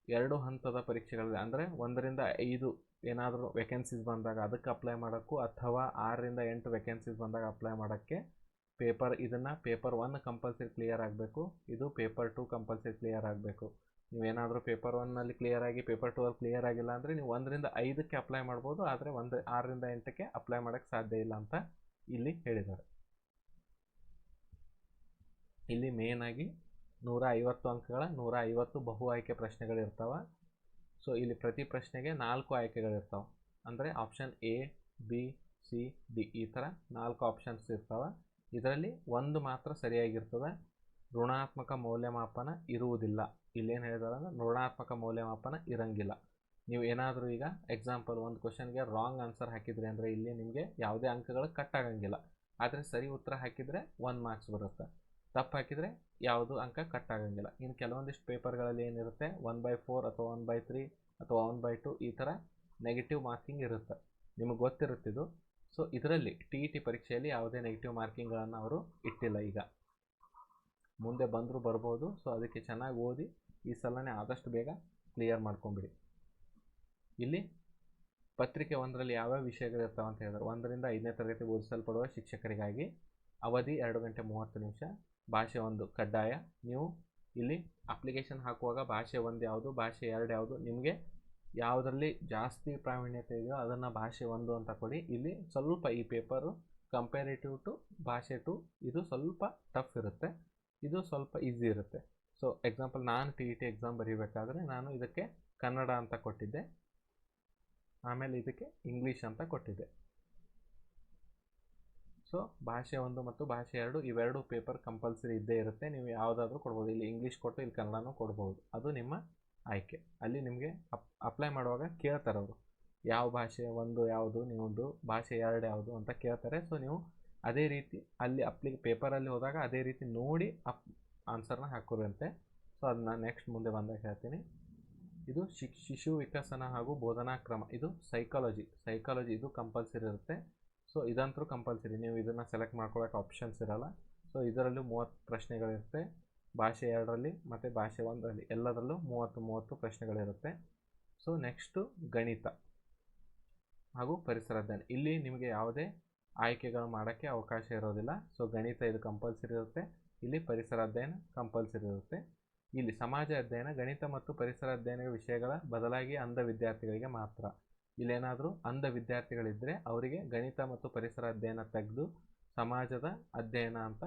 2 ಹಂತದ ಪರೀಕ್ಷೆಗಳಿದೆ. ಅಂದರೆ 1ರಿಂದ 5 ಏನಾದರೂ ವೇಕೆನ್ಸೀಸ್ ಬಂದಾಗ ಅದಕ್ಕೆ ಅಪ್ಲೈ ಮಾಡೋಕ್ಕೂ, ಅಥವಾ 6ರಿಂದ 8 ವೇಕೆನ್ಸೀಸ್ ಬಂದಾಗ ಅಪ್ಲೈ ಮಾಡೋಕ್ಕೆ ಪೇಪರ್ 1 ಕಂಪಲ್ಸರಿ ಕ್ಲಿಯರ್ ಆಗಬೇಕು. ಇದು ಪೇಪರ್ 2 ಕಂಪಲ್ಸರಿ ಕ್ಲಿಯರ್ ಆಗಬೇಕು. ನೀವೇನಾದರೂ ಪೇಪರ್ 1ನಲ್ಲಿ ಕ್ಲಿಯರ್ ಆಗಿ ಪೇಪರ್ 2ಅಲ್ಲಿ ಕ್ಲಿಯರ್ ಆಗಿಲ್ಲ ಅಂದರೆ ನೀವು 1ರಿಂದ 5ಕ್ಕೆ ಅಪ್ಲೈ ಮಾಡ್ಬೋದು, ಆದರೆ 6ರಿಂದ 8ಕ್ಕೆ ಅಪ್ಲೈ ಮಾಡೋಕ್ಕೆ ಸಾಧ್ಯ ಇಲ್ಲ ಅಂತ ಇಲ್ಲಿ ಹೇಳಿದ್ದಾರೆ. ಇಲ್ಲಿ ಮೇಯ್ನಾಗಿ 150 ಅಂಕಗಳ 150 ಬಹು ಆಯ್ಕೆ ಪ್ರಶ್ನೆಗಳಿರ್ತಾವೆ. ಸೊ ಇಲ್ಲಿ ಪ್ರತಿ ಪ್ರಶ್ನೆಗೆ 4 ಆಯ್ಕೆಗಳಿರ್ತಾವೆ. ಅಂದರೆ option A, B, C, D ಈ ಥರ 4 ಆಪ್ಷನ್ಸ್ ಇರ್ತಾವೆ. ಇದರಲ್ಲಿ ಒಂದು ಮಾತ್ರ ಸರಿಯಾಗಿರ್ತದೆ. ಋಣಾತ್ಮಕ ಮೌಲ್ಯಮಾಪನ ಇರುವುದಿಲ್ಲ. ಇಲ್ಲೇನು ಹೇಳಿದಾರೆ ಅಂದರೆ ಋಣಾತ್ಮಕ ಮೌಲ್ಯಮಾಪನ ಇರಂಗಿಲ್ಲ. ನೀವು ಏನಾದರೂ ಈಗ ಎಕ್ಸಾಂಪಲ್ ಒಂದು ಕ್ವಶನ್ಗೆ ರಾಂಗ್ ಆನ್ಸರ್ ಹಾಕಿದ್ರಿ ಅಂದರೆ ಇಲ್ಲಿ ನಿಮಗೆ ಯಾವುದೇ ಅಂಕಗಳು ಕಟ್ ಆಗಂಗಿಲ್ಲ. ಆದರೆ ಸರಿ ಉತ್ತರ ಹಾಕಿದರೆ 1 ಮಾರ್ಕ್ಸ್ ಬರುತ್ತೆ, ತಪ್ಪು ಹಾಕಿದರೆ ಯಾವುದು ಅಂಕ ಕಟ್ ಆಗಂಗಿಲ್ಲ. ಇನ್ನು ಕೆಲವೊಂದಿಷ್ಟು ಪೇಪರ್ಗಳಲ್ಲಿ ಏನಿರುತ್ತೆ 1/4 ಅಥವಾ 1/3 ಅಥವಾ 1/2 ಈ ಥರ ನೆಗೆಟಿವ್ ಮಾರ್ಕಿಂಗ್ ಇರುತ್ತೆ, ನಿಮಗೆ ಗೊತ್ತಿರುತ್ತಿದ್ದು. ಸೊ ಇದರಲ್ಲಿ TET ಪರೀಕ್ಷೆಯಲ್ಲಿ ಯಾವುದೇ ನೆಗೆಟಿವ್ ಮಾರ್ಕಿಂಗ್ಗಳನ್ನು ಅವರು ಇಟ್ಟಿಲ್ಲ. ಈಗ ಮುಂದೆ ಬಂದರೂ ಬರ್ಬೋದು. ಸೊ ಅದಕ್ಕೆ ಚೆನ್ನಾಗಿ ಓದಿ ಈ ಸಲನೇ ಆದಷ್ಟು ಬೇಗ ಕ್ಲಿಯರ್ ಮಾಡ್ಕೊಂಬಿಡಿ. ಇಲ್ಲಿ ಪತ್ರಿಕೆ 1ರಲ್ಲಿ ಯಾವ್ಯಾವ ವಿಷಯಗಳಿರ್ತಾವೆ ಅಂತ ಹೇಳಿದ್ರೆ, 1ರಿಂದ 5ನೇ ತರಗತಿ ಬೋಧಿಸಲ್ಪಡುವ ಶಿಕ್ಷಕರಿಗಾಗಿ ಅವಧಿ 2 ಗಂಟೆ 30 ನಿಮಿಷ. ಭಾಷೆ 1 ಕಡ್ಡಾಯ. ನೀವು ಇಲ್ಲಿ ಅಪ್ಲಿಕೇಶನ್ ಹಾಕುವಾಗ ಭಾಷೆ 1 ಯಾವುದು, ಭಾಷೆ 2 ಯಾವುದು, ನಿಮಗೆ ಯಾವುದರಲ್ಲಿ ಜಾಸ್ತಿ ಪ್ರಾವೀಣ್ಯತೆ ಇದೆಯೋ ಅದನ್ನು ಭಾಷೆ 1 ಅಂತ ಕೊಡಿ. ಇಲ್ಲಿ ಸ್ವಲ್ಪ ಈ ಪೇಪರು ಕಂಪೇರಿಟಿವ್ ಟು ಭಾಷೆ 2 ಇದು ಸ್ವಲ್ಪ ಟಫ್ ಇರುತ್ತೆ, ಇದು ಸ್ವಲ್ಪ ಈಸಿ ಇರುತ್ತೆ. ಸೊ ಎಕ್ಸಾಂಪಲ್ ನಾನು TET ಎಕ್ಸಾಮ್ ಬರೀಬೇಕಾದ್ರೆ ನಾನು ಇದಕ್ಕೆ ಕನ್ನಡ ಅಂತ ಕೊಟ್ಟಿದ್ದೆ, ಆಮೇಲೆ ಇದಕ್ಕೆ ಇಂಗ್ಲೀಷ್ ಅಂತ ಕೊಟ್ಟಿದ್ದೆ. ಸೊ ಭಾಷೆ 1 ಮತ್ತು ಭಾಷೆ 2 ಇವೆರಡು ಪೇಪರ್ ಕಂಪಲ್ಸರಿ ಇದ್ದೇ ಇರುತ್ತೆ. ನೀವು ಯಾವುದಾದ್ರೂ ಕೊಡ್ಬೋದು, ಇಲ್ಲಿ ಇಂಗ್ಲೀಷ್ ಕೊಟ್ಟು ಇಲ್ಲಿ ಕನ್ನಡನೂ ಕೊಡ್ಬೋದು, ಅದು ನಿಮ್ಮ ಆಯ್ಕೆ. ಅಲ್ಲಿ ನಿಮಗೆ ಅಪ್ಲೈ ಮಾಡುವಾಗ ಕೇಳ್ತಾರೆ ಅವರು ಯಾವ ಭಾಷೆ 1 ಯಾವುದು, ನಿಮ್ಮದು ಭಾಷೆ 2 ಯಾವುದು ಅಂತ ಕೇಳ್ತಾರೆ. ಸೊ ನೀವು ಅದೇ ರೀತಿ ಅಲ್ಲಿ ಪೇಪರಲ್ಲಿ ಹೋದಾಗ ಅದೇ ರೀತಿ ನೋಡಿ ಆನ್ಸರ್ನ ಹಾಕೋರಂತೆ. ಸೊ ಅದನ್ನ ನೆಕ್ಸ್ಟ್ ಮುಂದೆ ಬಂದಾಗ ಹೇಳ್ತೀನಿ. ಇದು ಶಿಶು ವಿಕಸನ ಹಾಗೂ ಬೋಧನಾ ಕ್ರಮ, ಇದು ಸೈಕಾಲಜಿ ಇದು ಕಂಪಲ್ಸರಿ ಇರುತ್ತೆ. ಸೊ ಇದಂತರೂ ಕಂಪಲ್ಸರಿ, ನೀವು ಇದನ್ನು ಸೆಲೆಕ್ಟ್ ಮಾಡ್ಕೊಳ್ಳೋಕೆ ಆಪ್ಷನ್ಸ್ ಇರಲ್ಲ. ಸೊ ಇದರಲ್ಲೂ 30 ಪ್ರಶ್ನೆಗಳಿರುತ್ತೆ, ಭಾಷೆ 2ರಲ್ಲಿ ಮತ್ತು ಭಾಷೆ 1ರಲ್ಲಿ ಎಲ್ಲದರಲ್ಲೂ 30 ಪ್ರಶ್ನೆಗಳಿರುತ್ತೆ. ಸೊ ನೆಕ್ಸ್ಟು ಗಣಿತ ಹಾಗೂ ಪರಿಸರ ಅಧ್ಯಯನ, ಇಲ್ಲಿ ನಿಮಗೆ ಯಾವುದೇ ಆಯ್ಕೆಗಳು ಮಾಡೋಕ್ಕೆ ಅವಕಾಶ ಇರೋದಿಲ್ಲ. ಸೊ ಗಣಿತ ಇದು ಕಂಪಲ್ಸರಿ ಇರುತ್ತೆ, ಇಲ್ಲಿ ಪರಿಸರ ಅಧ್ಯಯನ ಕಂಪಲ್ಸರಿ ಇರುತ್ತೆ. ಇಲ್ಲಿ ಸಮಾಜ ಅಧ್ಯಯನ ಗಣಿತ ಮತ್ತು ಪರಿಸರ ಅಧ್ಯಯನ ವಿಷಯಗಳ ಬದಲಾಗಿ ಅಂಧ ವಿದ್ಯಾರ್ಥಿಗಳಿಗೆ ಮಾತ್ರ. ಇಲ್ಲೇನಾದರೂ ಅಂಧ ವಿದ್ಯಾರ್ಥಿಗಳಿದ್ದರೆ ಅವರಿಗೆ ಗಣಿತ ಮತ್ತು ಪರಿಸರ ಅಧ್ಯಯನ ತೆಗೆದು ಸಮಾಜದ ಅಧ್ಯಯನ ಅಂತ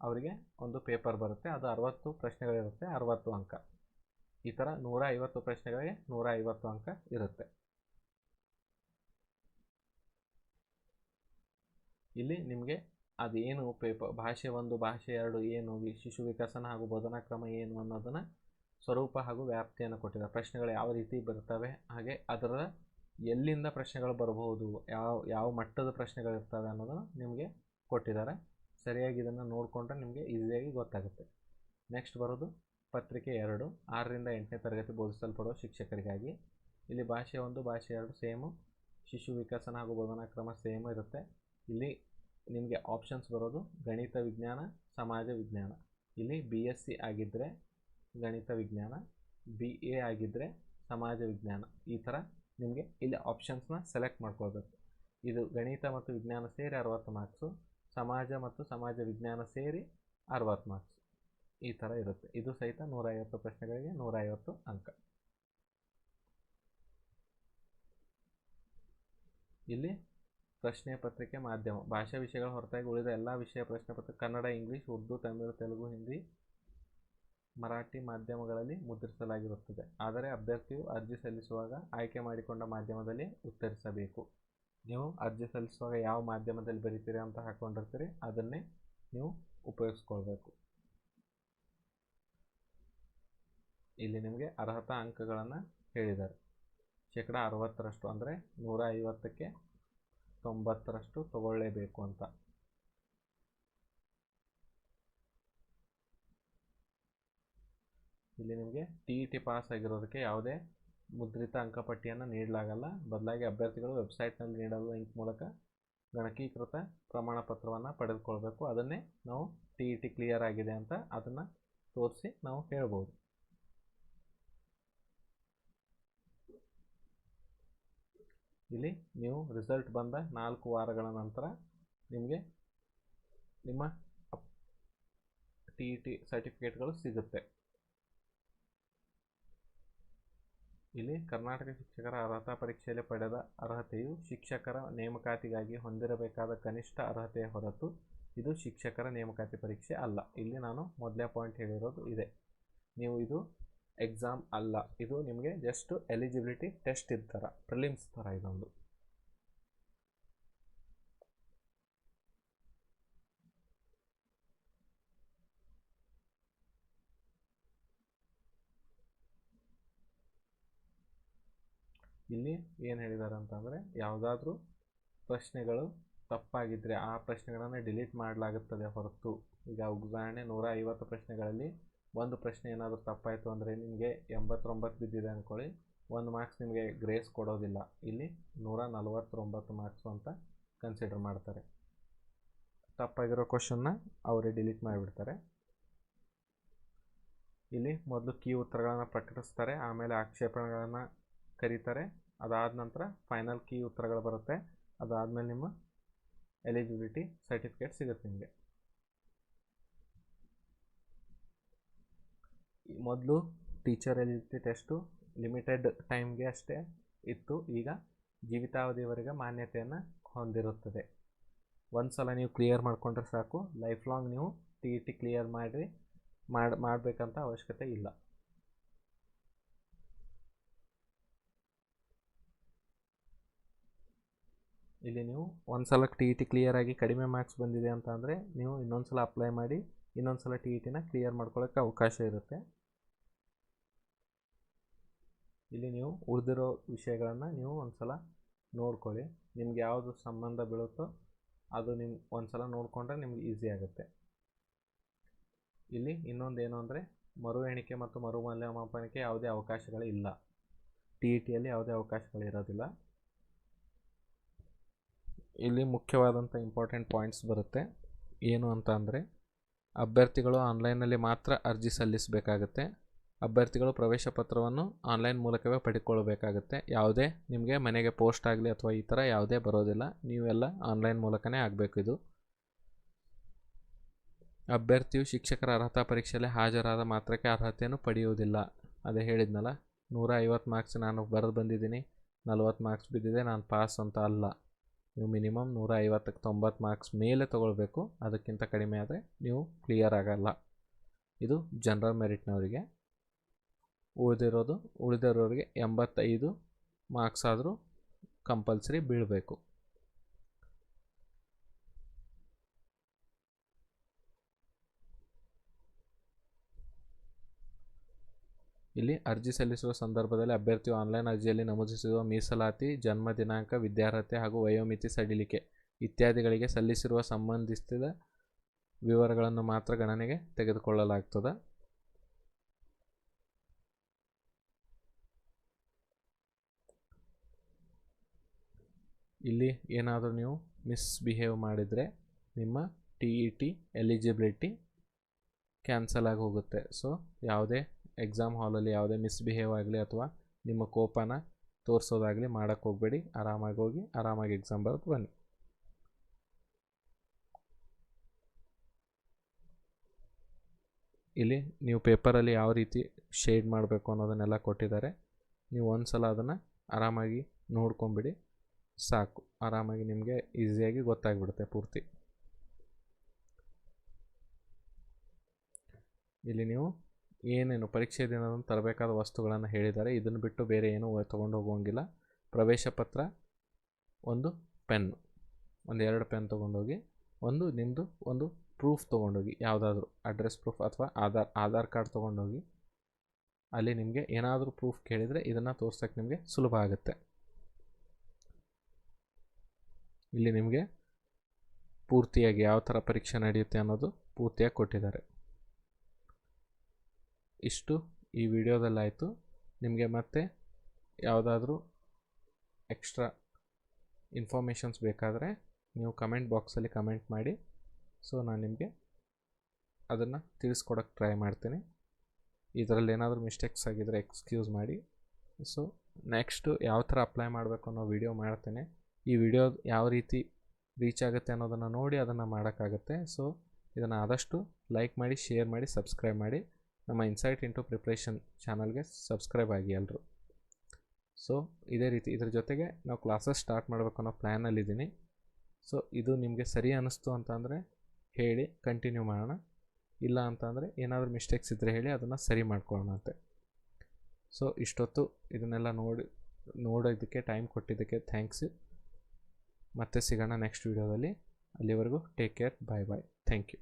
ಅವರಿಗೆ ಒಂದು ಪೇಪರ್ ಬರುತ್ತೆ, ಅದು 60 ಪ್ರಶ್ನೆಗಳಿರುತ್ತೆ, 60 ಅಂಕ. ಈ ಥರ 150 ಪ್ರಶ್ನೆಗಳಿಗೆ 150 ಅಂಕ ಇರುತ್ತೆ. ಇಲ್ಲಿ ನಿಮಗೆ ಅದೇನು ಭಾಷೆ 1 ಭಾಷೆ 2 ಏನು, ಶಿಶು ವಿಕಸನ ಹಾಗೂ ಬೋಧನಾ ಕ್ರಮ ಏನು ಅನ್ನೋದನ್ನು ಸ್ವರೂಪ ಹಾಗೂ ವ್ಯಾಪ್ತಿಯನ್ನು ಕೊಟ್ಟಿದ್ದಾರೆ. ಪ್ರಶ್ನೆಗಳು ಯಾವ ರೀತಿ ಬರ್ತವೆ, ಹಾಗೆ ಅದರ ಎಲ್ಲಿಂದ ಪ್ರಶ್ನೆಗಳು ಬರಬಹುದು, ಯಾವ ಮಟ್ಟದ ಪ್ರಶ್ನೆಗಳಿರ್ತವೆ ಅನ್ನೋದನ್ನು ನಿಮಗೆ ಕೊಟ್ಟಿದ್ದಾರೆ. ಸರಿಯಾಗಿ ಇದನ್ನು ನೋಡಿಕೊಂಡ್ರೆ ನಿಮಗೆ ಈಸಿಯಾಗಿ ಗೊತ್ತಾಗುತ್ತೆ. ನೆಕ್ಸ್ಟ್ ಬರೋದು ಪತ್ರಿಕೆ 2 6ರಿಂದ 8ನೇ ತರಗತಿ ಬೋಧಿಸಲ್ಪಡುವ ಶಿಕ್ಷಕರಿಗಾಗಿ. ಇಲ್ಲಿ ಭಾಷೆ 1 ಭಾಷೆ 2 ಸೇಮು, ಶಿಶು ವಿಕಸನ ಹಾಗೂ ಬೋಧನಾ ಕ್ರಮ ಸೇಮ್ ಇರುತ್ತೆ. ಇಲ್ಲಿ ನಿಮಗೆ ಆಪ್ಷನ್ಸ್ ಬರೋದು ಗಣಿತ ವಿಜ್ಞಾನ, ಸಮಾಜ ವಿಜ್ಞಾನ. ಇಲ್ಲಿ BSc ಆಗಿದ್ದರೆ ಗಣಿತ ವಿಜ್ಞಾನ, BA ಆಗಿದ್ದರೆ ಸಮಾಜ ವಿಜ್ಞಾನ. ಈ ಥರ ನಿಮಗೆ ಇಲ್ಲಿ ಆಪ್ಷನ್ಸ್ನ ಸೆಲೆಕ್ಟ್ ಮಾಡ್ಕೊಳ್ಬೇಕು. ಇದು ಗಣಿತ ಮತ್ತು ವಿಜ್ಞಾನ ಸೇರಿ 60 ಮಾರ್ಕ್ಸು, ಸಮಾಜ ಮತ್ತು ಸಮಾಜ ವಿಜ್ಞಾನ ಸೇರಿ 60 ಮಾರ್ಕ್ಸ್. ಈ ಥರ ಇರುತ್ತೆ. ಇದು ಸಹಿತ 150 ಪ್ರಶ್ನೆಗಳಿಗೆ 150 ಅಂಕ. ಇಲ್ಲಿ ಪ್ರಶ್ನೆ ಪತ್ರಿಕೆ ಮಾಧ್ಯಮ, ಭಾಷಾ ವಿಷಯಗಳ ಹೊರತಾಗಿ ಉಳಿದ ಎಲ್ಲ ವಿಷಯ ಪ್ರಶ್ನೆ ಪತ್ರಿಕೆ ಕನ್ನಡ, ಇಂಗ್ಲೀಷ್, ಉರ್ದು, ತಮಿಳು, ತೆಲುಗು, ಹಿಂದಿ, ಮರಾಠಿ ಮಾಧ್ಯಮಗಳಲ್ಲಿ ಮುದ್ರಿಸಲಾಗಿರುತ್ತದೆ. ಆದರೆ ಅಭ್ಯರ್ಥಿಯು ಅರ್ಜಿ ಸಲ್ಲಿಸುವಾಗ ಆಯ್ಕೆ ಮಾಡಿಕೊಂಡ ಮಾಧ್ಯಮದಲ್ಲಿ ಉತ್ತರಿಸಬೇಕು. ನೀವು ಅರ್ಜಿ ಸಲ್ಲಿಸುವಾಗ ಯಾವ ಮಾಧ್ಯಮದಲ್ಲಿ ಬರೀತೀರಿ ಅಂತ ಹಾಕ್ಕೊಂಡಿರ್ತೀರಿ, ಅದನ್ನೇ ನೀವು ಉಪಯೋಗಿಸ್ಕೊಳ್ಬೇಕು. ಇಲ್ಲಿ ನಿಮಗೆ ಅರ್ಹತಾ ಅಂಕಗಳನ್ನು ಹೇಳಿದ್ದಾರೆ. 60% ಅಂದರೆ 150ಕ್ಕೆ 90% ತಗೊಳ್ಳೇಬೇಕು ಅಂತ. ಇಲ್ಲಿ ನಿಮಗೆ TET ಪಾಸ್ ಆಗಿರೋದಕ್ಕೆ ಯಾವುದೇ ಮುದ್ರಿತ ಅಂಕಪಟ್ಟಿಯನ್ನು ನೀಡಲಾಗಲ್ಲ. ಬದಲಾಗಿ ಅಭ್ಯರ್ಥಿಗಳು ವೆಬ್ಸೈಟ್ನಲ್ಲಿ ನೀಡಲು ಲಿಂಕ್ ಮೂಲಕ ಗಣಕೀಕೃತ ಪ್ರಮಾಣ ಪತ್ರವನ್ನು ಪಡೆದುಕೊಳ್ಬೇಕು. ಅದನ್ನೇ ನಾವು TET ಕ್ಲಿಯರ್ ಆಗಿದೆ ಅಂತ ಅದನ್ನು ತೋರಿಸಿ ನಾವು ಹೇಳ್ಬೋದು. ಇಲ್ಲಿ ನೀವು ರಿಸಲ್ಟ್ ಬಂದ 4 ವಾರಗಳ ನಂತರ ನಿಮಗೆ ನಿಮ್ಮ TET ಸರ್ಟಿಫಿಕೇಟ್ಗಳು ಸಿಗುತ್ತೆ. ಇಲ್ಲಿ ಕರ್ನಾಟಕ ಶಿಕ್ಷಕರ ಅರ್ಹತಾ ಪರೀಕ್ಷೆಯಲ್ಲಿ ಪಡೆದ ಅರ್ಹತೆಯು ಶಿಕ್ಷಕರ ನೇಮಕಾತಿಗಾಗಿ ಹೊಂದಿರಬೇಕಾದ ಕನಿಷ್ಠ ಅರ್ಹತೆಯ ಹೊರತು ಇದು ಶಿಕ್ಷಕರ ನೇಮಕಾತಿ ಪರೀಕ್ಷೆ ಅಲ್ಲ. ಇಲ್ಲಿ ನಾನು ಮೊದಲೇ ಪಾಯಿಂಟ್ ಹೇಳಿರೋದು ಇದೆ. ನೀವು ಇದು ಎಕ್ಸಾಮ್ ಅಲ್ಲ, ಇದು ನಿಮಗೆ ಜಸ್ಟ್ ಎಲಿಜಿಬಿಲಿಟಿ ಟೆಸ್ಟ್ ಥರ, ಪ್ರಿಲಿಮ್ಸ್ ಥರ ಇದೊಂದು. ಇಲ್ಲಿ ಏನು ಹೇಳಿದ್ದಾರೆ ಅಂತಂದರೆ ಯಾವುದಾದ್ರೂ ಪ್ರಶ್ನೆಗಳು ತಪ್ಪಾಗಿದ್ದರೆ ಆ ಪ್ರಶ್ನೆಗಳನ್ನು ಡಿಲೀಟ್ ಮಾಡಲಾಗುತ್ತದೆ ಹೊರತು, ಈಗ ಉದಾಹರಣೆ 150 ಪ್ರಶ್ನೆಗಳಲ್ಲಿ ಒಂದು ಪ್ರಶ್ನೆ ಏನಾದರೂ ತಪ್ಪಾಯಿತು ಅಂದರೆ ನಿಮಗೆ 89 ಬಿದ್ದಿದೆ ಅಂದ್ಕೊಳ್ಳಿ, 1 ಮಾರ್ಕ್ಸ್ ನಿಮಗೆ ಗ್ರೇಸ್ ಕೊಡೋದಿಲ್ಲ. ಇಲ್ಲಿ 149 ಮಾರ್ಕ್ಸು ಅಂತ ಕನ್ಸಿಡರ್ ಮಾಡ್ತಾರೆ. ತಪ್ಪಾಗಿರೋ ಕ್ವಶನ್ನ ಅವರೇ ಡಿಲೀಟ್ ಮಾಡಿಬಿಡ್ತಾರೆ. ಇಲ್ಲಿ ಮೊದಲು ಕೀ ಉತ್ತರಗಳನ್ನು ಪ್ರಕಟಿಸ್ತಾರೆ, ಆಮೇಲೆ ಆಕ್ಷೇಪಣೆಗಳನ್ನು ಕರೀತಾರೆ. ಅದಾದ ನಂತರ ಫೈನಲ್ ಕೀ ಉತ್ತರಗಳು ಬರುತ್ತೆ. ಅದಾದಮೇಲೆ ನಿಮ್ಮ ಎಲಿಜಿಬಿಲಿಟಿ ಸರ್ಟಿಫಿಕೇಟ್ ಸಿಗುತ್ತೆ ನಿಮಗೆ. ಮೊದಲು ಟೀಚರ್ ಎಲಿಜಿಬಿಲಿಟಿ ಟೆಸ್ಟು ಲಿಮಿಟೆಡ್ ಟೈಮ್ಗೆ ಅಷ್ಟೇ ಇತ್ತು. ಈಗ ಜೀವಿತಾವಧಿಯವರೆಗೆ ಮಾನ್ಯತೆಯನ್ನು ಹೊಂದಿರುತ್ತದೆ. ಒಂದು ಸಲ ನೀವು ಕ್ಲಿಯರ್ ಮಾಡಿಕೊಂಡ್ರೆ ಸಾಕು, ಲೈಫ್ ಲಾಂಗ್ ನೀವು TET ಕ್ಲಿಯರ್ ಮಾಡಬೇಕಂತ ಅವಶ್ಯಕತೆ ಇಲ್ಲ. ಇಲ್ಲಿ ನೀವು ಒಂದು ಸಲ TET ಕ್ಲಿಯರ್ ಆಗಿ ಕಡಿಮೆ ಮಾರ್ಕ್ಸ್ ಬಂದಿದೆ ಅಂತ ಅಂದರೆ ನೀವು ಇನ್ನೊಂದು ಸಲ ಅಪ್ಲೈ ಮಾಡಿ ಇನ್ನೊಂದು ಸಲ TETನ ಕ್ಲಿಯರ್ ಮಾಡ್ಕೊಳ್ಳೋಕ್ಕೆ ಅವಕಾಶ ಇರುತ್ತೆ. ಇಲ್ಲಿ ನೀವು ಉಳಿದಿರೋ ವಿಷಯಗಳನ್ನು ನೀವು ಒಂದು ಸಲ ನೋಡ್ಕೊಳ್ಳಿ. ನಿಮ್ಗೆ ಯಾವುದು ಸಂಬಂಧ ಬೀಳುತ್ತೋ ಅದು ನೀವು ಒಂದು ಸಲ ನೋಡಿಕೊಂಡ್ರೆ ನಿಮ್ಗೆ ಈಸಿ ಆಗುತ್ತೆ. ಇಲ್ಲಿ ಇನ್ನೊಂದೇನು ಅಂದರೆ ಮರು ಎಣಿಕೆ ಮತ್ತು ಮರು ಮೌಲ್ಯಮಾಪನಕ್ಕೆ ಯಾವುದೇ ಅವಕಾಶಗಳಿಲ್ಲ. TETಯಲ್ಲಿ ಯಾವುದೇ ಅವಕಾಶಗಳಿರೋದಿಲ್ಲ. ಇಲ್ಲಿ ಮುಖ್ಯವಾದಂಥ ಇಂಪಾರ್ಟೆಂಟ್ ಪಾಯಿಂಟ್ಸ್ ಬರುತ್ತೆ. ಏನು ಅಂತ ಅಂದರೆ ಅಭ್ಯರ್ಥಿಗಳು ಆನ್ಲೈನಲ್ಲಿ ಮಾತ್ರ ಅರ್ಜಿ ಸಲ್ಲಿಸಬೇಕಾಗುತ್ತೆ. ಅಭ್ಯರ್ಥಿಗಳು ಪ್ರವೇಶ ಪತ್ರವನ್ನು ಆನ್ಲೈನ್ ಮೂಲಕವೇ ಪಡ್ಕೊಳ್ಬೇಕಾಗುತ್ತೆ. ಯಾವುದೇ ನಿಮಗೆ ಮನೆಗೆ ಪೋಸ್ಟ್ ಆಗಲಿ ಅಥವಾ ಈ ಥರ ಯಾವುದೇ ಬರೋದಿಲ್ಲ. ನೀವೆಲ್ಲ ಆನ್ಲೈನ್ ಮೂಲಕನೇ ಆಗಬೇಕು. ಇದು ಅಭ್ಯರ್ಥಿಯು ಶಿಕ್ಷಕರ ಅರ್ಹತಾ ಪರೀಕ್ಷೆಯಲ್ಲಿ ಹಾಜರಾದ ಮಾತ್ರಕ್ಕೆ ಅರ್ಹತೆಯನ್ನು ಪಡೆಯುವುದಿಲ್ಲ. ಅದೇ ಹೇಳಿದ್ನಲ್ಲ, 150 ಮಾರ್ಕ್ಸ್ ನಾನು ಬರೆದು ಬಂದಿದ್ದೀನಿ, 40 ಮಾರ್ಕ್ಸ್ ಬಿದ್ದಿದೆ, ನಾನು ಪಾಸ್ ಅಂತ ಅಲ್ಲ. ನೀವು ಮಿನಿಮಮ್ 150ಕ್ಕೆ 90 ಮಾರ್ಕ್ಸ್ ಮೇಲೆ ತೊಗೊಳ್ಬೇಕು. ಅದಕ್ಕಿಂತ ಕಡಿಮೆ ಆದರೆ ನೀವು ಕ್ಲಿಯರ್ ಆಗಲ್ಲ. ಇದು ಜನರಲ್ ಮೆರಿಟ್ನವರಿಗೆ. ಉಳಿದಿರೋರಿಗೆ 85 ಮಾರ್ಕ್ಸ್ ಆದರೂ ಕಂಪಲ್ಸರಿ ಬೀಳಬೇಕು. ಇಲ್ಲಿ ಅರ್ಜಿ ಸಲ್ಲಿಸುವ ಸಂದರ್ಭದಲ್ಲಿ ಅಭ್ಯರ್ಥಿಯು ಆನ್ಲೈನ್ ಅರ್ಜಿಯಲ್ಲಿ ನಮೂದಿಸಿರುವ ಮೀಸಲಾತಿ, ಜನ್ಮ ದಿನಾಂಕ, ವಿದ್ಯಾರ್ಹತೆ ಹಾಗೂ ವಯೋಮಿತಿ ಸಡಿಲಿಕೆ ಇತ್ಯಾದಿಗಳಿಗೆ ಸಲ್ಲಿಸಿರುವ ಸಂಬಂಧಿಸಿದ ವಿವರಗಳನ್ನು ಮಾತ್ರ ಗಣನೆಗೆ ತೆಗೆದುಕೊಳ್ಳಲಾಗ್ತದೆ. ಇಲ್ಲಿ ಏನಾದರೂ ನೀವು ಮಿಸ್ಬಿಹೇವ್ ಮಾಡಿದರೆ ನಿಮ್ಮ TET ಎಲಿಜಿಬಿಲಿಟಿ ಕ್ಯಾನ್ಸಲ್ ಆಗಿ ಹೋಗುತ್ತೆ. ಸೊ ಯಾವುದೇ ಎಕ್ಸಾಮ್ ಹಾಲಲ್ಲಿ ಯಾವುದೇ ಮಿಸ್ಬಿಹೇವ್ ಆಗಲಿ ಅಥವಾ ನಿಮ್ಮ ಕೋಪನ ತೋರಿಸೋದಾಗಲಿ ಮಾಡೋಕ್ಕೆ ಹೋಗಬೇಡಿ. ಆರಾಮಾಗಿ ಹೋಗಿ ಆರಾಮಾಗಿ ಎಕ್ಸಾಮ್ ಬರೆದು ಬನ್ನಿ. ಇಲ್ಲಿ ನೀವು ಪೇಪರಲ್ಲಿ ಯಾವ ರೀತಿ ಶೇಡ್ ಮಾಡಬೇಕು ಅನ್ನೋದನ್ನೆಲ್ಲ ಕೊಟ್ಟಿದ್ದಾರೆ. ನೀವು ಒಂದು ಸಲ ಅದನ್ನು ಆರಾಮಾಗಿ ನೋಡ್ಕೊಂಬಿಡಿ ಸಾಕು. ಆರಾಮಾಗಿ ನಿಮಗೆ ಈಸಿಯಾಗಿ ಗೊತ್ತಾಗ್ಬಿಡುತ್ತೆ ಪೂರ್ತಿ. ಇಲ್ಲಿ ನೀವು ಏನೇನು ಪರೀಕ್ಷೆ ದಿನದಂದು ತರಬೇಕಾದ ವಸ್ತುಗಳನ್ನು ಹೇಳಿದ್ದಾರೆ. ಇದನ್ನು ಬಿಟ್ಟು ಬೇರೆ ಏನೂ ತೊಗೊಂಡು ಹೋಗೋಂಗಿಲ್ಲ. ಪ್ರವೇಶ ಪತ್ರ, ಒಂದು ಪೆನ್ನು, 2 ಪೆನ್ ತೊಗೊಂಡೋಗಿ, ನಿಮ್ಮದು ಒಂದು ಪ್ರೂಫ್ ತೊಗೊಂಡೋಗಿ, ಯಾವುದಾದ್ರೂ ಅಡ್ರೆಸ್ ಪ್ರೂಫ್ ಅಥವಾ ಆಧಾರ್ ಕಾರ್ಡ್ ತೊಗೊಂಡೋಗಿ. ಅಲ್ಲಿ ನಿಮಗೆ ಏನಾದರೂ ಪ್ರೂಫ್ ಕೇಳಿದರೆ ಇದನ್ನು ತೋರ್ಸೋಕ್ಕೆ ನಿಮಗೆ ಸುಲಭ ಆಗುತ್ತೆ. ಇಲ್ಲಿ ನಿಮಗೆ ಪೂರ್ತಿಯಾಗಿ ಯಾವ ಥರ ಪರೀಕ್ಷೆ ನಡೆಯುತ್ತೆ ಅನ್ನೋದು ಪೂರ್ತಿಯಾಗಿ ಕೊಟ್ಟಿದ್ದಾರೆ. ಇಷ್ಟು ಈ ವಿಡಿಯೋದಲ್ಲಾಯಿತು. ನಿಮಗೆ ಮತ್ತೆ ಯಾವುದಾದ್ರೂ ಎಕ್ಸ್ಟ್ರಾ ಇನ್ಫಾರ್ಮೇಷನ್ಸ್ ಬೇಕಾದರೆ ನೀವು ಕಮೆಂಟ್ ಬಾಕ್ಸಲ್ಲಿ ಕಮೆಂಟ್ ಮಾಡಿ. ಸೊ ನಾನು ನಿಮಗೆ ಅದನ್ನು ತಿಳಿಸ್ಕೊಡೋಕ್ಕೆ ಟ್ರೈ ಮಾಡ್ತೀನಿ. ಇದರಲ್ಲಿ ಏನಾದರೂ ಮಿಸ್ಟೇಕ್ಸ್ ಆಗಿದ್ದರೆ ಎಕ್ಸ್ಕ್ಯೂಸ್ ಮಾಡಿ. ಸೊ ನೆಕ್ಸ್ಟು ಯಾವ ಥರ ಅಪ್ಲೈ ಮಾಡಬೇಕು ಅನ್ನೋ ವಿಡಿಯೋ ಮಾಡ್ತೇನೆ. ಈ ವಿಡಿಯೋ ಯಾವ ರೀತಿ ರೀಚ್ ಆಗುತ್ತೆ ಅನ್ನೋದನ್ನು ನೋಡಿ ಅದನ್ನು ಮಾಡೋಕ್ಕಾಗುತ್ತೆ. ಸೊ ಇದನ್ನು ಆದಷ್ಟು ಲೈಕ್ ಮಾಡಿ, ಶೇರ್ ಮಾಡಿ, ಸಬ್ಸ್ಕ್ರೈಬ್ ಮಾಡಿ. ನಮ್ಮ ಇನ್ಸೈಟ್ ಇಂಟು ಪ್ರಿಪ್ರೇಷನ್ ಚಾನಲ್ಗೆ ಸಬ್ಸ್ಕ್ರೈಬ್ ಆಗಿ ಎಲ್ಲರೂ. ಸೊ ಇದೇ ರೀತಿ ಇದ್ರ ಜೊತೆಗೆ ನಾವು ಕ್ಲಾಸಸ್ ಸ್ಟಾರ್ಟ್ ಮಾಡಬೇಕು ಅನ್ನೋ ಪ್ಲ್ಯಾನಲ್ಲಿದ್ದೀನಿ. ಸೊ ಇದು ನಿಮಗೆ ಸರಿ ಅನ್ನಿಸ್ತು ಅಂತಂದರೆ ಹೇಳಿ, ಕಂಟಿನ್ಯೂ ಮಾಡೋಣ. ಇಲ್ಲ ಅಂತಂದರೆ ಏನಾದರೂ ಮಿಸ್ಟೇಕ್ಸ್ ಇದ್ದರೆ ಹೇಳಿ, ಅದನ್ನು ಸರಿ ಮಾಡ್ಕೊಳ್ಳೋಣ ಅಂತೆ. ಸೊ ಇಷ್ಟೊತ್ತು ಇದನ್ನೆಲ್ಲ ನೋಡೋದಕ್ಕೆ ಟೈಮ್ ಕೊಟ್ಟಿದ್ದಕ್ಕೆ ಥ್ಯಾಂಕ್ಸ್. ಮತ್ತೆ ಸಿಗೋಣ ನೆಕ್ಸ್ಟ್ ವಿಡಿಯೋದಲ್ಲಿ. ಅಲ್ಲಿವರೆಗೂ take care, bye bye, thank you.